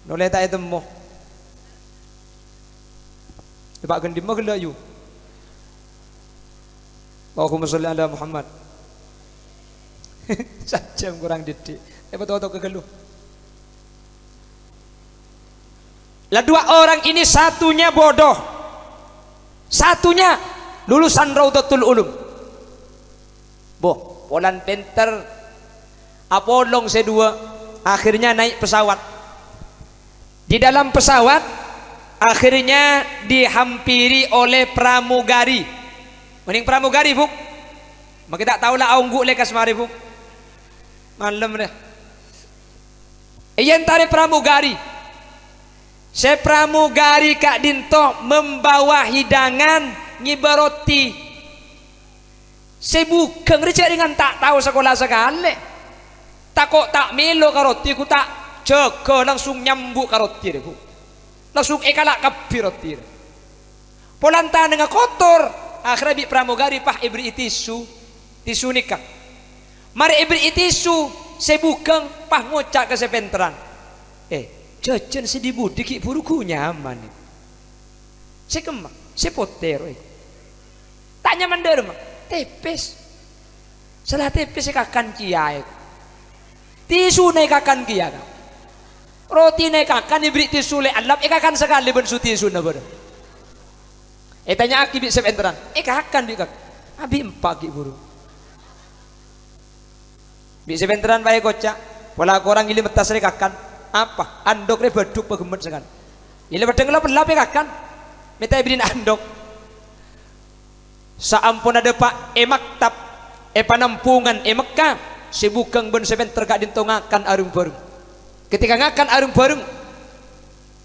Noleh tak temu. Depak gendim mah gelayu. Allahumma sholli ala Muhammad. Sajam kurang didik. Betul-betul kegeluh. Lah dua orang ini satunya bodoh. Satunya lulusan Raudhatul Ulum. Boh, polan penter Apolong C2 akhirnya naik pesawat. Di dalam pesawat akhirnya dihampiri oleh pramugari. Mending pramugari buk. Maka tak tahulah aungguk lekas mari buk. Malam deh. Iyan tarik pramugari. Se pramugari Kak Dinto membawa hidangan ngibaroti. Se bukan recek dengan tak tahu sekolah sekali. Tak kok tak melo karoti ku tak jaga langsung nyambuk karoti deh buk. Langsung ekalak kabir roti. Polantan dengan kotor. Akhirnya bi pramugari pah ibri tisu nikah. Mari ibri tisu sebukeng pah ngocak ke sepenteran. Jajan sedibudi ki buruku nyaman. Sekemak, sepoter. Tak nyaman der mah. Tepes. Salah tepes kakan kiai. Tisu naik kakan kiai. Roti naik kakan diberi tisu le alap kakan sekali ben su tisu na bodo. Tanya aki bi sepenteran. Kakan bi kak. Abi empat ki buru. Bi sepenteran bae kocak. Pola korang ili metas re kakan. Apa? Andok re beduk pegemet sekan. Ili bedeng lo pelap kakan. Minta ibrin andok. Saampun ada pak maktab panampungan Mekah sibukang ben sepenter gak dintongakan arum barung. Ketika ngakan arum barung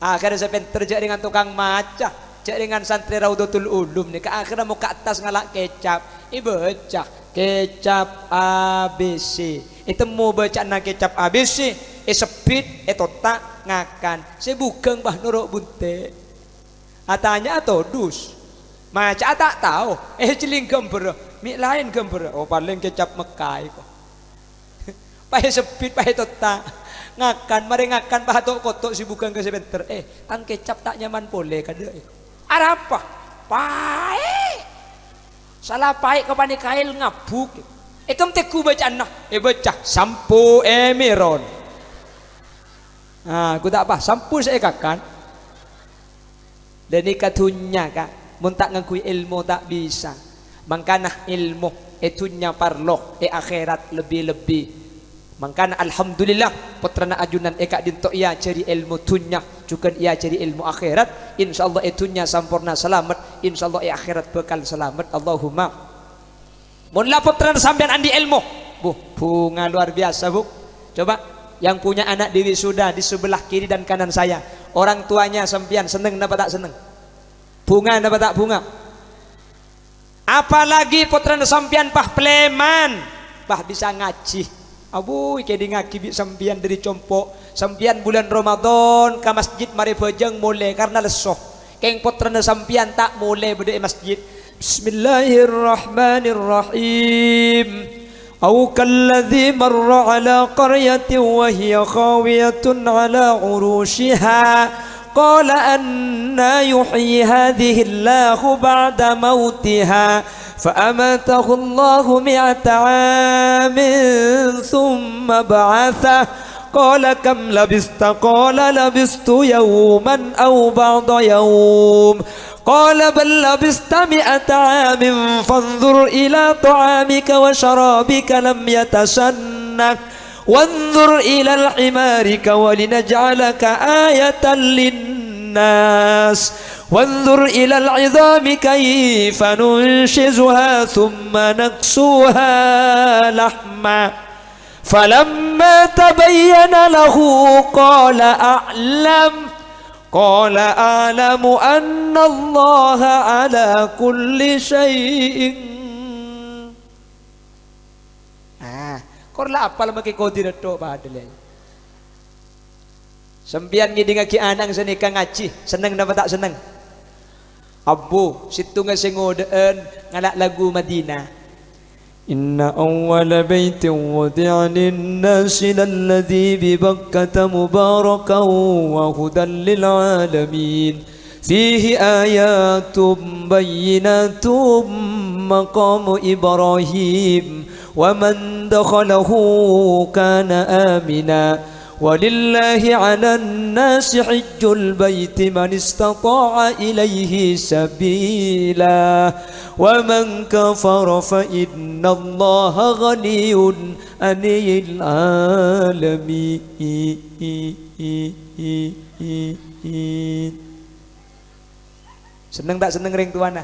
akhirnya sepenter jak dengan tukang maca, jak dengan santri Raudhatul Ulum nih. Akhirnya mau ke atas ngalak kecap. Baca kecap ABC. Itu mau baca na kecap ABC. Sepit tak ngakan. Sibukang bah norok bunte. Atanya atau dus. Maca tak tahu. Celing gambar. Mik lain gambar. Oh paling kecap Mekah kok. pahe sepit pahe tota ngakan mari ngakan pahatok kotok si bukan ke sebentar tan kecap tak nyaman boleh kan dia arah apa pahe salah pahe ke panikail ngabuk kem teku bacaan nah baca sampo emiron aku tak apa sampo saya kakan dan ikatunya kak mun tak ngakui ilmu tak bisa mangkana ilmu itunya parloh akhirat lebih-lebih mangkana alhamdulillah putrana ajunan eka dinto ia cari ilmu tunya juga ia cari ilmu akhirat insyaallah itunya sampurna selamat insyaallah akhirat bekal selamat Allahumma mun la putrana sampean andi ilmu bunga luar biasa bu coba yang punya anak di wisuda di sebelah kiri dan kanan saya orang tuanya sampean seneng napa tak seneng bunga napa tak bunga apalagi putrana sampean pah pleman pah bisa ngaji abu kedi ngaki sampian dari compok sampian bulan Ramadan ke masjid mari bejeng mulai karena lesoh keng putrana sampian tak mulai bede masjid Bismillahirrahmanirrahim au kalladzi marra ala qaryatin wa hiya khawiyatun ala urushiha qala anna yuhyi hadhihi Allahu ba'da mautiha فأماته الله 100 عام ثم بعثه قال كم لبثت قال لبثت يوما أو بعض يوم قال بل لبثت 100 عام فانظر إلى طعامك وشرابك لم يتسنه وانظر إلى حمارك ولنجعلك آية للناس وانظر إلى العظام كيف ننشزها ثم نكسوها لحما فلما تبين له قال أعلم أن الله على كل شيء korla apal make kodir to padel sempian ngiding ki anang senika ngaji seneng napa tak seneng Abu situ ngasengodeen ngalak lagu Madinah Inna awwala baitin wudi'a lin-nasi lalladhi bi Bakkata mubarakan wa hudan lil-alamin fihi ayatum bayyinatum maqamu Ibrahim wa man dakhalahu kana amina ولله على الناس حج البيت من استطاع إليه سبيلا ومن كفر فإن الله غني عن العالمين seneng tak seneng ring tuana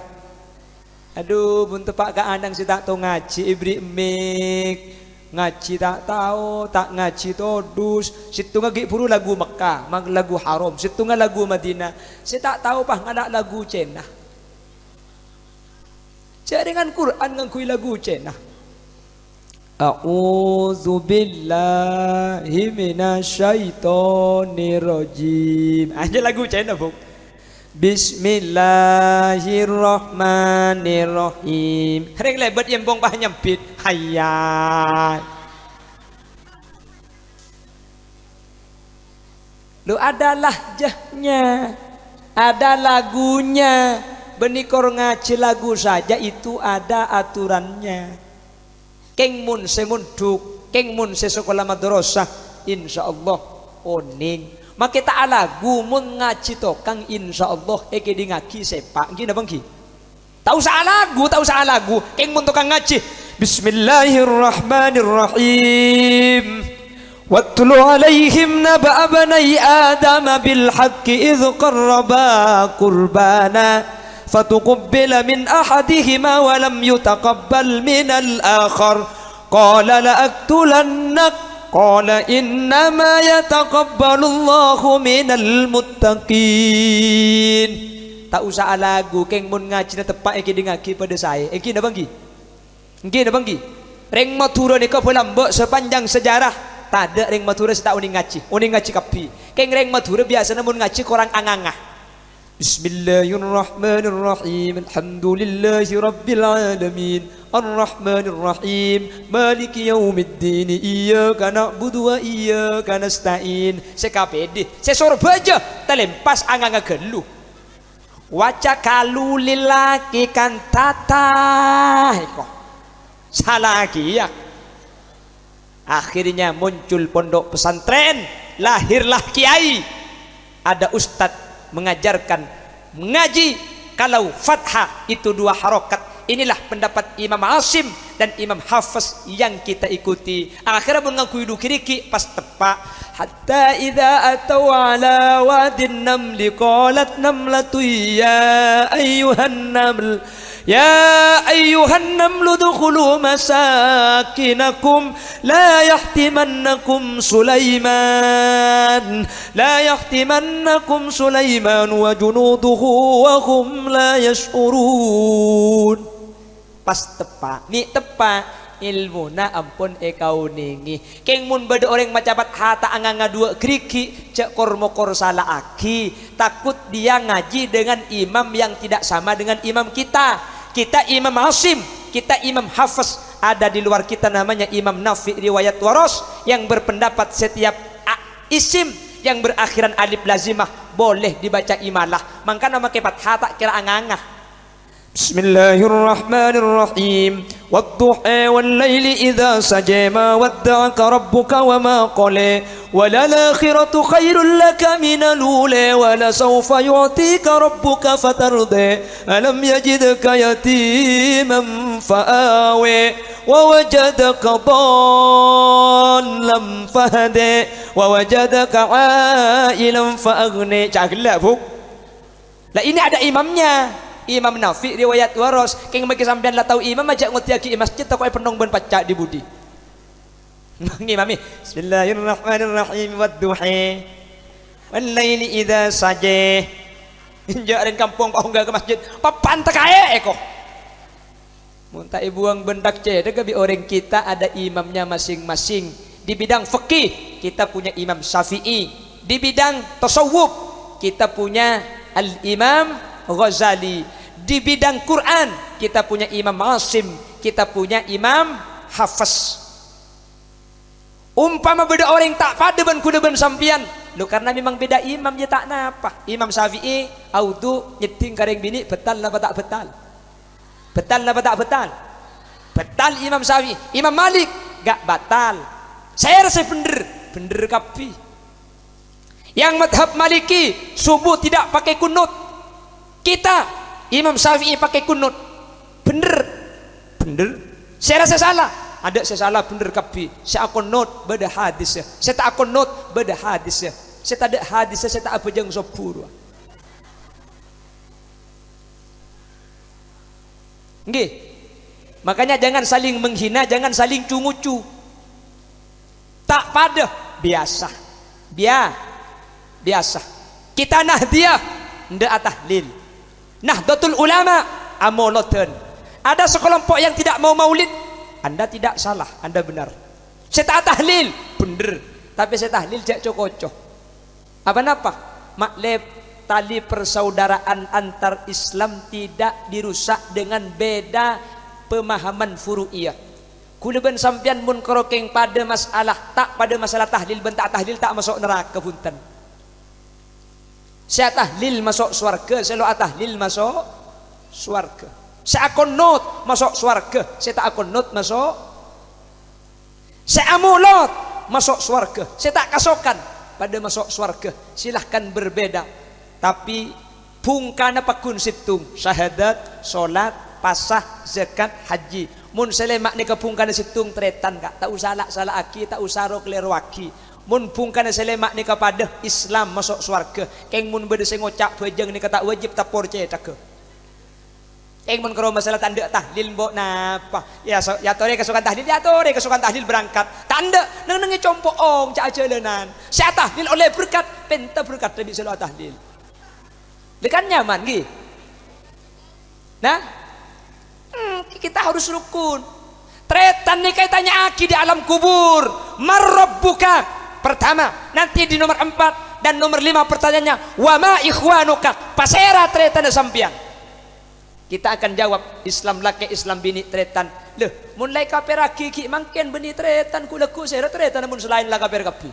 aduh buntu pak ka andang si tak tau ngaji ibri emik ngaji tak tahu tak ngaji todus situ ngagi puru lagu Mekah mang lagu haram situ nga lagu Madinah si tak tahu pah ngadak lagu cenah jaringan Quran ngangkui lagu cenah a'udzu billahi minasyaitonir rajim aja lagu cenah bu Bismillahirrahmanirrahim. Reng lebet yembong pah nyempit. Hayat. Lu ada lahjahnya, ada lagunya. Benikor ngaji lagu saja itu ada aturannya. Keng mun semun duk, keng mun sekolah madrasah, insyaallah oning. Maka tak lagu mun ngaji tokang insyaallah eke di ngaki sepak gini bangki tahu salah lagu keng mun tokang ngaji Bismillahirrahmanirrahim watlu alaihim naba bani adam bil haqqi idh qarraba qurbana fatuqabbala min ahadihima wa lam yutaqabbal min al-akhar qala la aqtulannak Qala innama yataqabbalullahu minal muttaqin. Tak usah lagu keng mun ngaji na tepak iki dingaki pada saya. Iki na bangki. Iki na bangki. Reng matura nika pelambok sepanjang sejarah. Tak ada reng matura setak uning ngaji. Uning ngaji kapi. Keng reng matura biasa mun ngaji korang angangah. Bismillahirrahmanirrahim. Alhamdulillahi rabbil alamin. Ar-Rahmanir Rahim. Maliki yaumiddin. Iyyaka na'budu wa iyyaka nasta'in. Sekapedi. Sesor baja telempas anganga gelu. Waca kalu lilaki kan tata. Salah lagi ya. Akhirnya muncul pondok pesantren, lahirlah kiai. Ada ustadz mengajarkan mengaji kalau fathah itu 2 harokat. Inilah pendapat Imam Asim dan Imam Hafiz yang kita ikuti. Akhirnya mengaku hidup kiriki pas tepak. Hatta idza atau ala wadin namli qalat namlatu ya ayyuhan naml يا أيها النمل ادخلوا مساكنكم لا يحطمنكم سليمان وجنوده وهم لا يشعرون. Pas tepak ni tepak ilmu na ampun ekau ningi keng mun bade orang macapat hata anganga 2 kriki cek kormokor salah aki takut dia ngaji dengan imam yang tidak sama dengan imam kita. Kita Imam Asim, kita Imam Hafiz, ada di luar kita namanya Imam Nafi riwayat waros yang berpendapat setiap isim yang berakhiran alif lazimah boleh dibaca imalah. Maka nama kepat hata kira angangah. Bismillahirrahmanirrahim. Wadduha wal-laili idza saja ma wadda'aka rabbuka wa ma qala walal-akhiratu khairul laka minal ula wa la sawfa yu'tika rabbuka fatarda alam yajidka yatiman fa'awa wa wajadaka dhallan fahada wa wajadaka 'ailan fa'aghna. Caklah bu. Lah ini ada imamnya. Imam Nafi riwayat waros keng bagi sampean lah tahu imam aja ngotiaki masjid tak kau penong ben pacak di budi. Ngimami Bismillahirrahmanirrahim wadduha wal laili idza saja. Injaren kampung kau enggak ke masjid papan tekae eko. Muntah ibuang bendak cedek bi orang kita ada imamnya masing-masing. Di bidang fikih kita punya Imam Syafi'i, di bidang tasawuf kita punya Al-Imam Ghazali, di bidang Quran kita punya Imam Asim, kita punya Imam Hafiz. Umpama beda orang tak pada ban kuda ban sampian lu karena memang beda imam je tak napa. Imam Syafi'i audu nyeting kareng bini betal napa tak betal, betal napa tak betal, betal Imam Syafi'i. Imam Malik gak batal. Saya rasa bener kapi. Yang madhab Maliki subuh tidak pakai kunut, kita Imam Syafi'i pakai kunut. Bener. Saya rasa salah. Ada saya salah bener kapi. Saya kunut beda hadis ya. Saya tak kunut beda hadis ya. Saya tak ada hadis ya. Saya tak apa jeng sopur. Nggih. Makanya jangan saling menghina, jangan saling cungucu. Tak pada biasa. Biasa. Kita Nahdiyah ndak tahlil. Nahdlatul Ulama amoloten. Ada sekelompok yang tidak mau maulid, Anda tidak salah, Anda benar. Saya tak tahlil, bener. Tapi saya tahlil jak cokocoh. Apa-apa? Makleb tali persaudaraan antar Islam tidak dirusak dengan beda pemahaman furu'iyah. Kuliban sampian mun kerokeng pada masalah tak pada masalah tahlil bentak tahlil tak masuk neraka punten. Saya tahlil masuk swarga, saya doa tahlil masuk swarga. Saya akunut masuk swarga, saya tak akunut masuk. Saya amulot masuk swarga, saya tak kasokan pada masuk swarga. Silahkan berbeda, tapi pungkana pakun situng syahadat, solat, pasah, zakat, haji. Mun selemak ni kepungkana situng tretan kak, tak usah salah aki, tak usah rokler waki. Mun pungkana selemak ni kepada Islam masuk swarga. Keng mun bede sing ngocak bejeng ni kata wajib tak percaya tak ke. Keng mun karo masalah tanda tahlil mbok napa? Ya tore kesukaan tahlil, ya tore kesukaan tahlil berangkat. Tanda neng compok ong cak jalanan. Saya tahlil oleh berkat, penta berkat lebih selo tahlil. Lekan nyaman nggih. Nah, kita harus rukun. Tretan nih kaitannya aki di alam kubur. Marrabbuka. Pertama, nanti di nomor 4 Dan nomor 5 pertanyaannya, wa ma ikhwanuka, pasera tretan sampian. Kita akan jawab, Islam laki Islam bini tretan. Leh, mulai kaper aki mangken bini tretan kulaku sera tretan namun selain lah kaper kapi.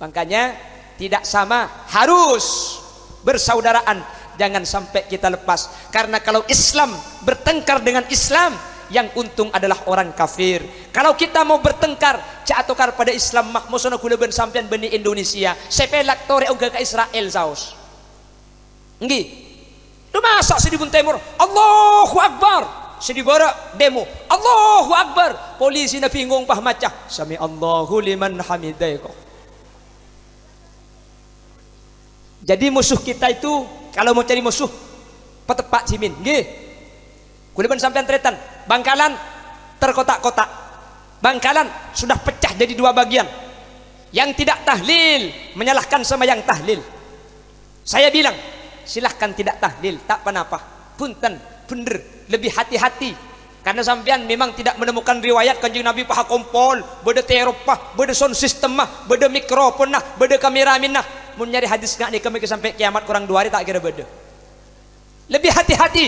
Makanya tidak sama, harus bersaudaraan. Jangan sampai kita lepas. Karena kalau Islam bertengkar dengan Islam, yang untung adalah orang kafir. Kalau kita mau bertengkar atokar pada Islam mak mosono kula ben sampean beni Indonesia sepelak tore uga ke Israel saus nggih tu masak si di Bun Timur Allahu Akbar si di barat demo Allahu Akbar polisi na bingung pah macah sami Allahu liman hamidah kok. Jadi musuh kita itu kalau mau cari musuh petepak cimin nggih kula ben sampean tretan Bangkalan terkotak-kotak. Bangkalan sudah pecah jadi 2 bagian. Yang tidak tahlil menyalahkan sama yang tahlil. Saya bilang silahkan tidak tahlil, tak apa-apa. Punten, bener, lebih hati-hati. Karena sampean memang tidak menemukan riwayat Kanjeng Nabi paha kompol, beda teropah, beda sound system mah, beda mikrofon nah, beda kamera minah. Mun nyari hadis ngak nih kami sampai kiamat kurang 2 hari tak kira beda. Lebih hati-hati.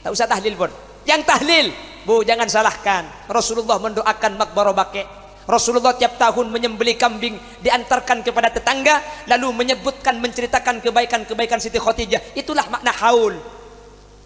Tak usah tahlil pun. Yang tahlil, bu jangan salahkan. Rasulullah mendoakan makbaro bake. Rasulullah tiap tahun menyembelih kambing diantarkan kepada tetangga, lalu menyebutkan menceritakan kebaikan-kebaikan Siti Khadijah. Itulah makna haul.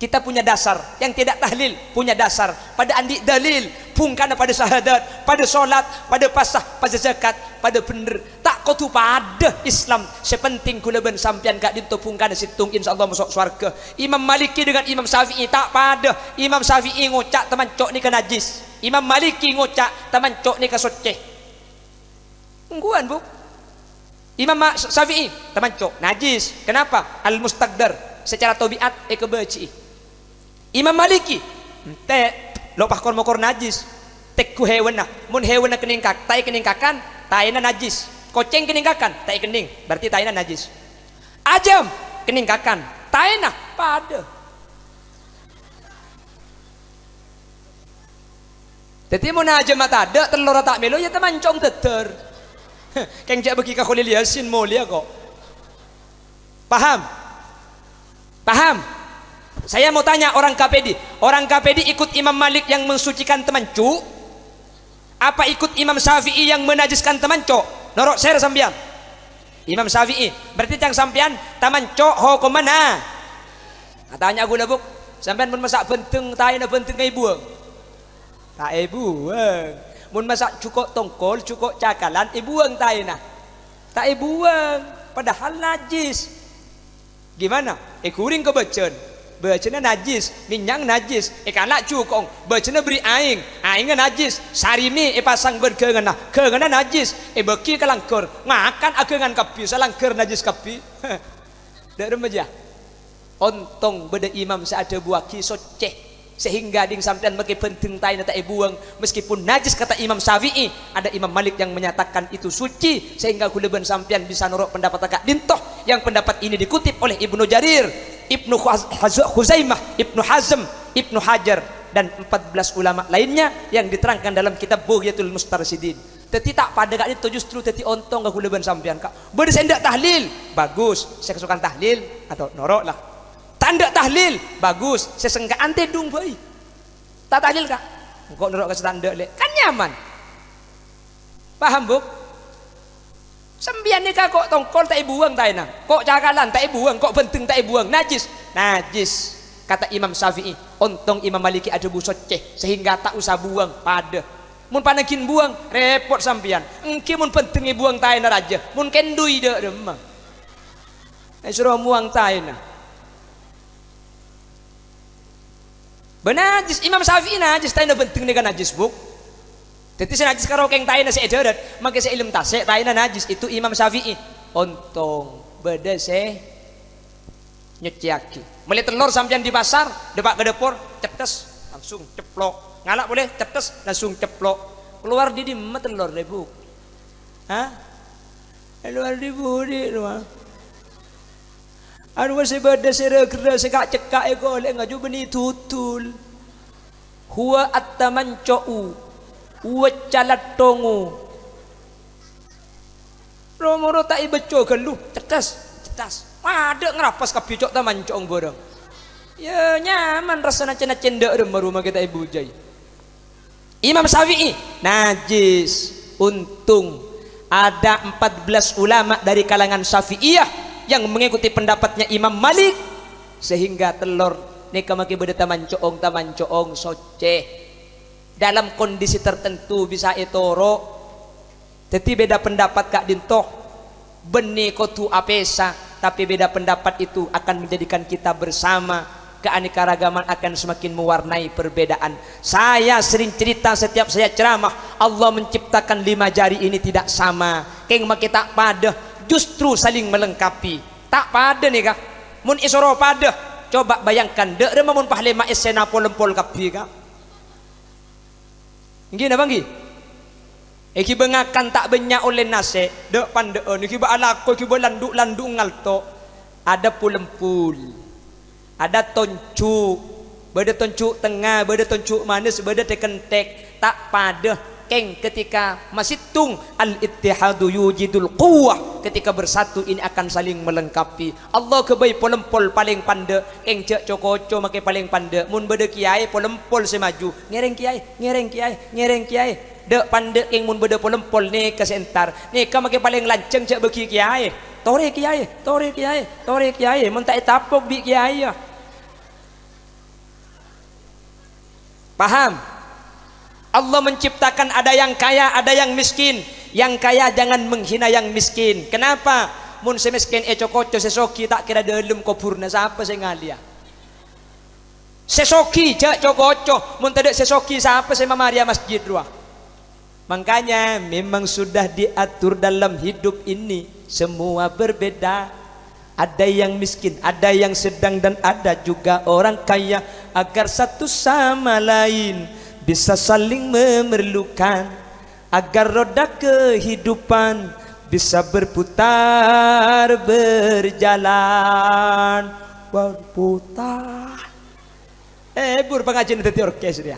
Kita punya dasar. Yang tidak tahlil punya dasar. Pada andi dalil, pungkana pada syahadat, pada solat, pada pasah, pada zakat, pada bener. Tak kau tu pada Islam. Sepenting kula ben sampian kak dinto pungkana situng insyaallah masuk surga. Imam Maliki dengan Imam Syafi'i tak pada. Imam Syafi'i ngocak teman cok ni ke najis. Imam Maliki ngocak teman cok ni ke soceh. Ungguan bu. Imam Syafi'i teman cok najis. Kenapa? Al mustaqdar secara tabiat kebeci. Imam Maliki ente lopah kon mokor najis tekku hewan nah mun hewan na keningkak tai keningkakan taina najis koceng keningkakan tai kening berarti taina najis ajam keningkakan taina pada jadi mun ajam mata ada telur tak melo ya temancong teter keng jak bagi ka Khalil Yasin mulia kok paham paham. Saya mau tanya orang KPD ikut Imam Malik yang mensucikan temancu apa ikut Imam Syafi'i yang menajiskan temanco? Norok saya sampean Imam Syafi'i berarti yang sampean temanco ho kemana? Tanya aku labuk sampean mun masak benteng taina benteng kai buang tak buang mun masak cukok tongkol cukok cakalan buang taina tak buang padahal najis gimana? Kuring ke becen becena najis, minyak najis, kalak cukong, becena beri aing najis, sarimi pasang berkengan kengan najis, beki kalangker, makan akengan kapi, salangker najis kapi, dak remaja, ontong beda imam seada buaki soceh, sehingga ding sampean bagi penting tain tak buang, meskipun najis kata Imam Syafi'i, ada Imam Malik yang menyatakan itu suci, sehingga kuleban sampean bisa norok pendapat akak dintoh, yang pendapat ini dikutip oleh Ibnu Jarir, Ibnu Khuzaimah, Ibnu Hazm, Ibnu Hajar dan 14 ulama lainnya yang diterangkan dalam kitab Bughyatul Mustarsyidin. Teti tak pada kak itu justru teti ontong gak kuleban sampean kak. Berde sendak tahlil, bagus. Saya kesukaan tahlil atau norok lah. Tanda tahlil, bagus. Saya sengka ante dung baik. Tak tahlil kak. Kok norok ke tanda le, kan nyaman. Paham bu? Sembian ni kok tongkol tak buang tak enak, kok cakalan tak buang, kok penting tak buang, najis, najis. Kata Imam Syafi'i, ontong Imam Maliki ada busoceh sehingga tak usah buang pada. Mun panakin buang repot sampian. Engki mun penting buang tak enak aja, mun kendui dak demang. Suruh buang tak enak. Benajis Imam Syafi'i najis tak enak penting ni kan najis buk. Jadi saya najis karo keng taina saya darat, maka saya ilmu tasek taina najis itu Imam Syafi'i. Ontong beda saya nyeciaki. Melihat telur sampean di pasar, debak ke depor, cetes langsung ceplok. Ngalak boleh cetes langsung ceplok. Keluar di mat telur deh bu. Hah? Keluar di budi rumah. Anu masih beda saya kerja saya cekak ego oleh ngaju beni tutul. Huwa attamancu. Uwacalat tongu Romoro tak ibeco gelu, cetas. Ada ngerapas kabeh cok ta mancong borong. Ya nyaman rasana cenah cendek rumah kita ibu jai. Imam Syafi'i najis. Untung ada 14 ulama dari kalangan Syafi'iyah yang mengikuti pendapatnya Imam Malik, sehingga telur nika maki beda taman coong soce dalam kondisi tertentu bisa etoro. Jadi beda pendapat kak dintoh benih kotu apesa, tapi beda pendapat itu akan menjadikan kita bersama. Keanekaragaman akan semakin mewarnai perbedaan. Saya sering cerita setiap saya ceramah, Allah menciptakan 5 jari ini tidak sama. Keng make tak pada, justru saling melengkapi. Tak pada nih kak. Mun isoro pada, coba bayangkan dek remah mun pahlema esena polempol kapi kak. Gini bang gi. Eki bengakan tak banyak oleh nase, dek pandeon. Eki ba alako, eki ba landu ngalto. Ada pulempul. Ada toncu, beda toncu tengah, beda toncu manis, beda tekentek. Tak pada keng ketika masih tung al-ittihadu yujidul quwwah, ketika bersatu ini akan saling melengkapi. Allah kebai polempol paling pande, keng cek cokoco make paling pande. Mun beda kiai polempol semaju, ngereng kiai. Dek pande keng mun beda polempol nih kesentar. Nih ka make paling lanceng cek beki kiai. Tore kiai, mun tak tapok bi kiai ya. Paham? Allah menciptakan ada yang kaya, ada yang miskin. Yang kaya jangan menghina yang miskin. Kenapa? Mun semiskin cokoco sesoki tak kira delum kopurna siapa saya ngalia. Sesoki jak cokoco, mun tadi sesoki siapa saya mamaria masjid ruah. Makanya memang sudah diatur dalam hidup ini semua berbeda. Ada yang miskin, ada yang sedang, dan ada juga orang kaya, agar satu sama lain bisa saling memerlukan, agar roda kehidupan bisa berputar berjalan berputar. Bur pengajian dari orkes dia.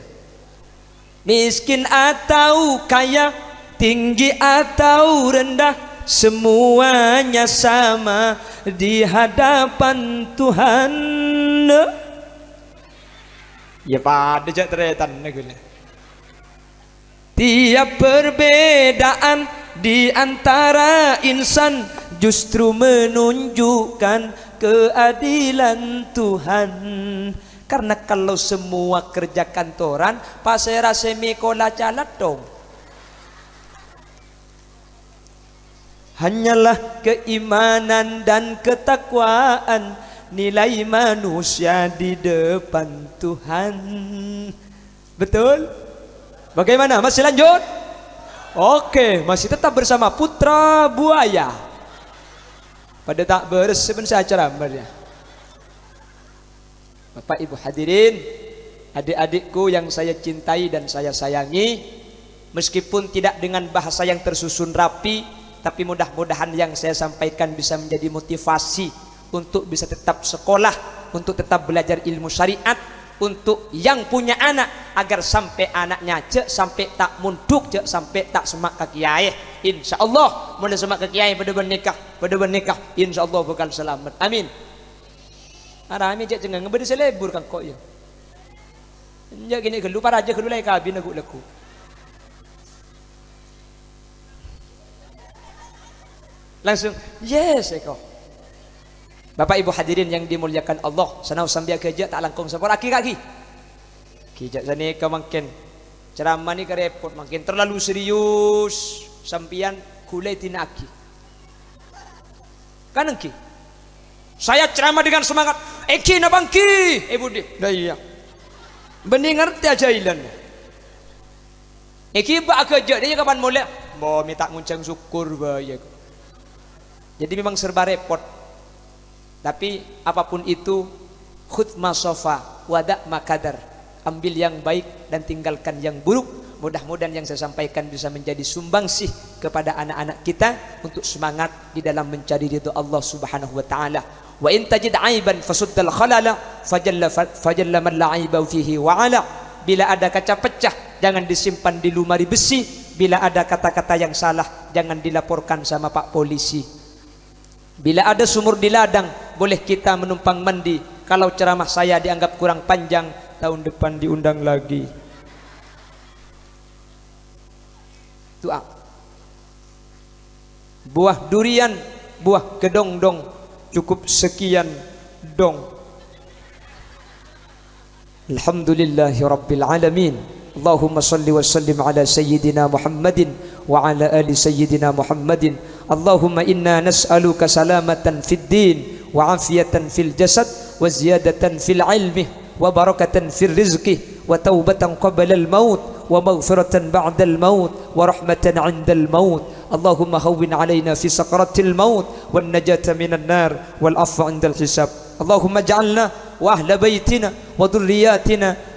Miskin atau kaya, tinggi atau rendah, semuanya sama di hadapan Tuhan. Ya pada jak teretan negula. Tiap perbedaan di antara insan justru menunjukkan keadilan Tuhan. Karena kalau semua kerja kantoran, pasera semikola calat dong. Hanyalah keimanan dan ketakwaan nilai manusia di depan Tuhan. Betul? Bagaimana? Masih lanjut? Oke, masih tetap bersama Putra Buaya. Pada tak berseben saya ceramahnya. Bapak Ibu hadirin, adik-adikku yang saya cintai dan saya sayangi, meskipun tidak dengan bahasa yang tersusun rapi, tapi mudah-mudahan yang saya sampaikan bisa menjadi motivasi untuk bisa tetap sekolah, untuk tetap belajar ilmu syariat, untuk yang punya anak agar sampai anaknya cek sampai tak munduk, cek sampai tak semak ke kiai. Insya Allah mulai semak ke kiai pada bernikah, insya Allah bakal selamat. Amin. Arami cek cengang ngebede selebur kan kok ya. Enjak gini gelu para aja gelu lagi kabin aku laku. Langsung yes eko. Bapak Ibu hadirin yang dimuliakan Allah, sanau sambil kerja tak langkung sapor aki kaki. Kijak sani ke makin ceramah ni ke repot, makin terlalu serius sampian kulai tinaki. Kan engki. Saya ceramah dengan semangat. Eki na bangki, budi. Dah iya. Bening ngerti aja ilan. Eki ba kerja dia kapan mulai? Bo minta nguncang syukur bahaya. Jadi memang serba repot. Tapi apapun itu, khudh ma sofa, wada' ma kadar. Ambil yang baik dan tinggalkan yang buruk. Mudah-mudahan yang saya sampaikan bisa menjadi sumbangsih kepada anak-anak kita untuk semangat di dalam mencari ridho Allah Subhanahu wa taala. Wa in tajid aiban fasuddal khalala fajalla man la aiba fihi wa ala. Bila ada kaca pecah jangan disimpan di lumari besi. Bila ada kata-kata yang salah jangan dilaporkan sama Pak Polisi. Bila ada sumur di ladang, boleh kita menumpang mandi. Kalau ceramah saya dianggap kurang panjang, tahun depan diundang lagi. Doa. Buah durian, buah kedong-dong, cukup sekian dong. Alhamdulillahi Rabbil Alamin. Allahumma salli wa sallim ala Sayyidina Muhammadin wa ala ali Sayyidina Muhammadin. Allahumma inna nas'aluka salamatan fid din wa afiyatan fil jasad wa ziyadatan fil ilmi wa barakatan fil rizqi wa taubatan qabla al maut wa maghfiratan ba'da al maut wa rahmatan 'inda al maut. Allahumma hawwin 'alaina fi sakaratil maut wan najata minan nar wal 'afwa 'inda al hisab. Allahumma ij'alna wa ahla baitina wa dhurriyyatina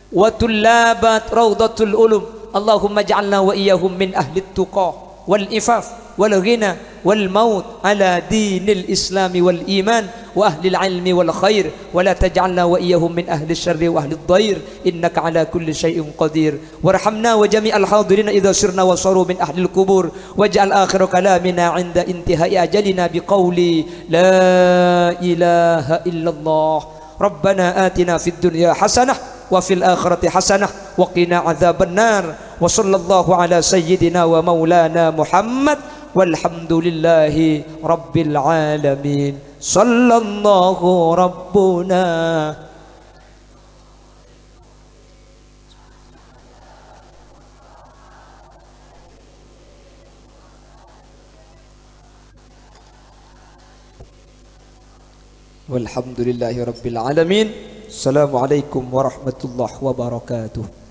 wa tullabat rawdatul ulum. Allahumma ij'alna wa iyyahum min ahli at-tuqa wal ifaf wal ghina wal maut ala dinil islami wal iman wa ahli al-ilmi wal khair wa la taj'alna wa iyyahum min ahli asy-syarri wa ahli ad-dhair innaka ala kulli syai'in qadir. Warhamna wa jami'al hadirin idza sirna wa saru min ahli al-qubur waj'al akhir kalamina 'inda intihai ajalina biqauli la ilaha illallah. Rabbana atina fid dunya hasanah wa fil akhirati hasanah wa qina adzaban nar. Wa sallallahu ala sayyidina wa maulana Muhammad walhamdulillahi rabbil alamin. Sallallahu rabbuna. Walhamdulillahi rabbil alamin. Assalamualaikum warahmatullahi wabarakatuh.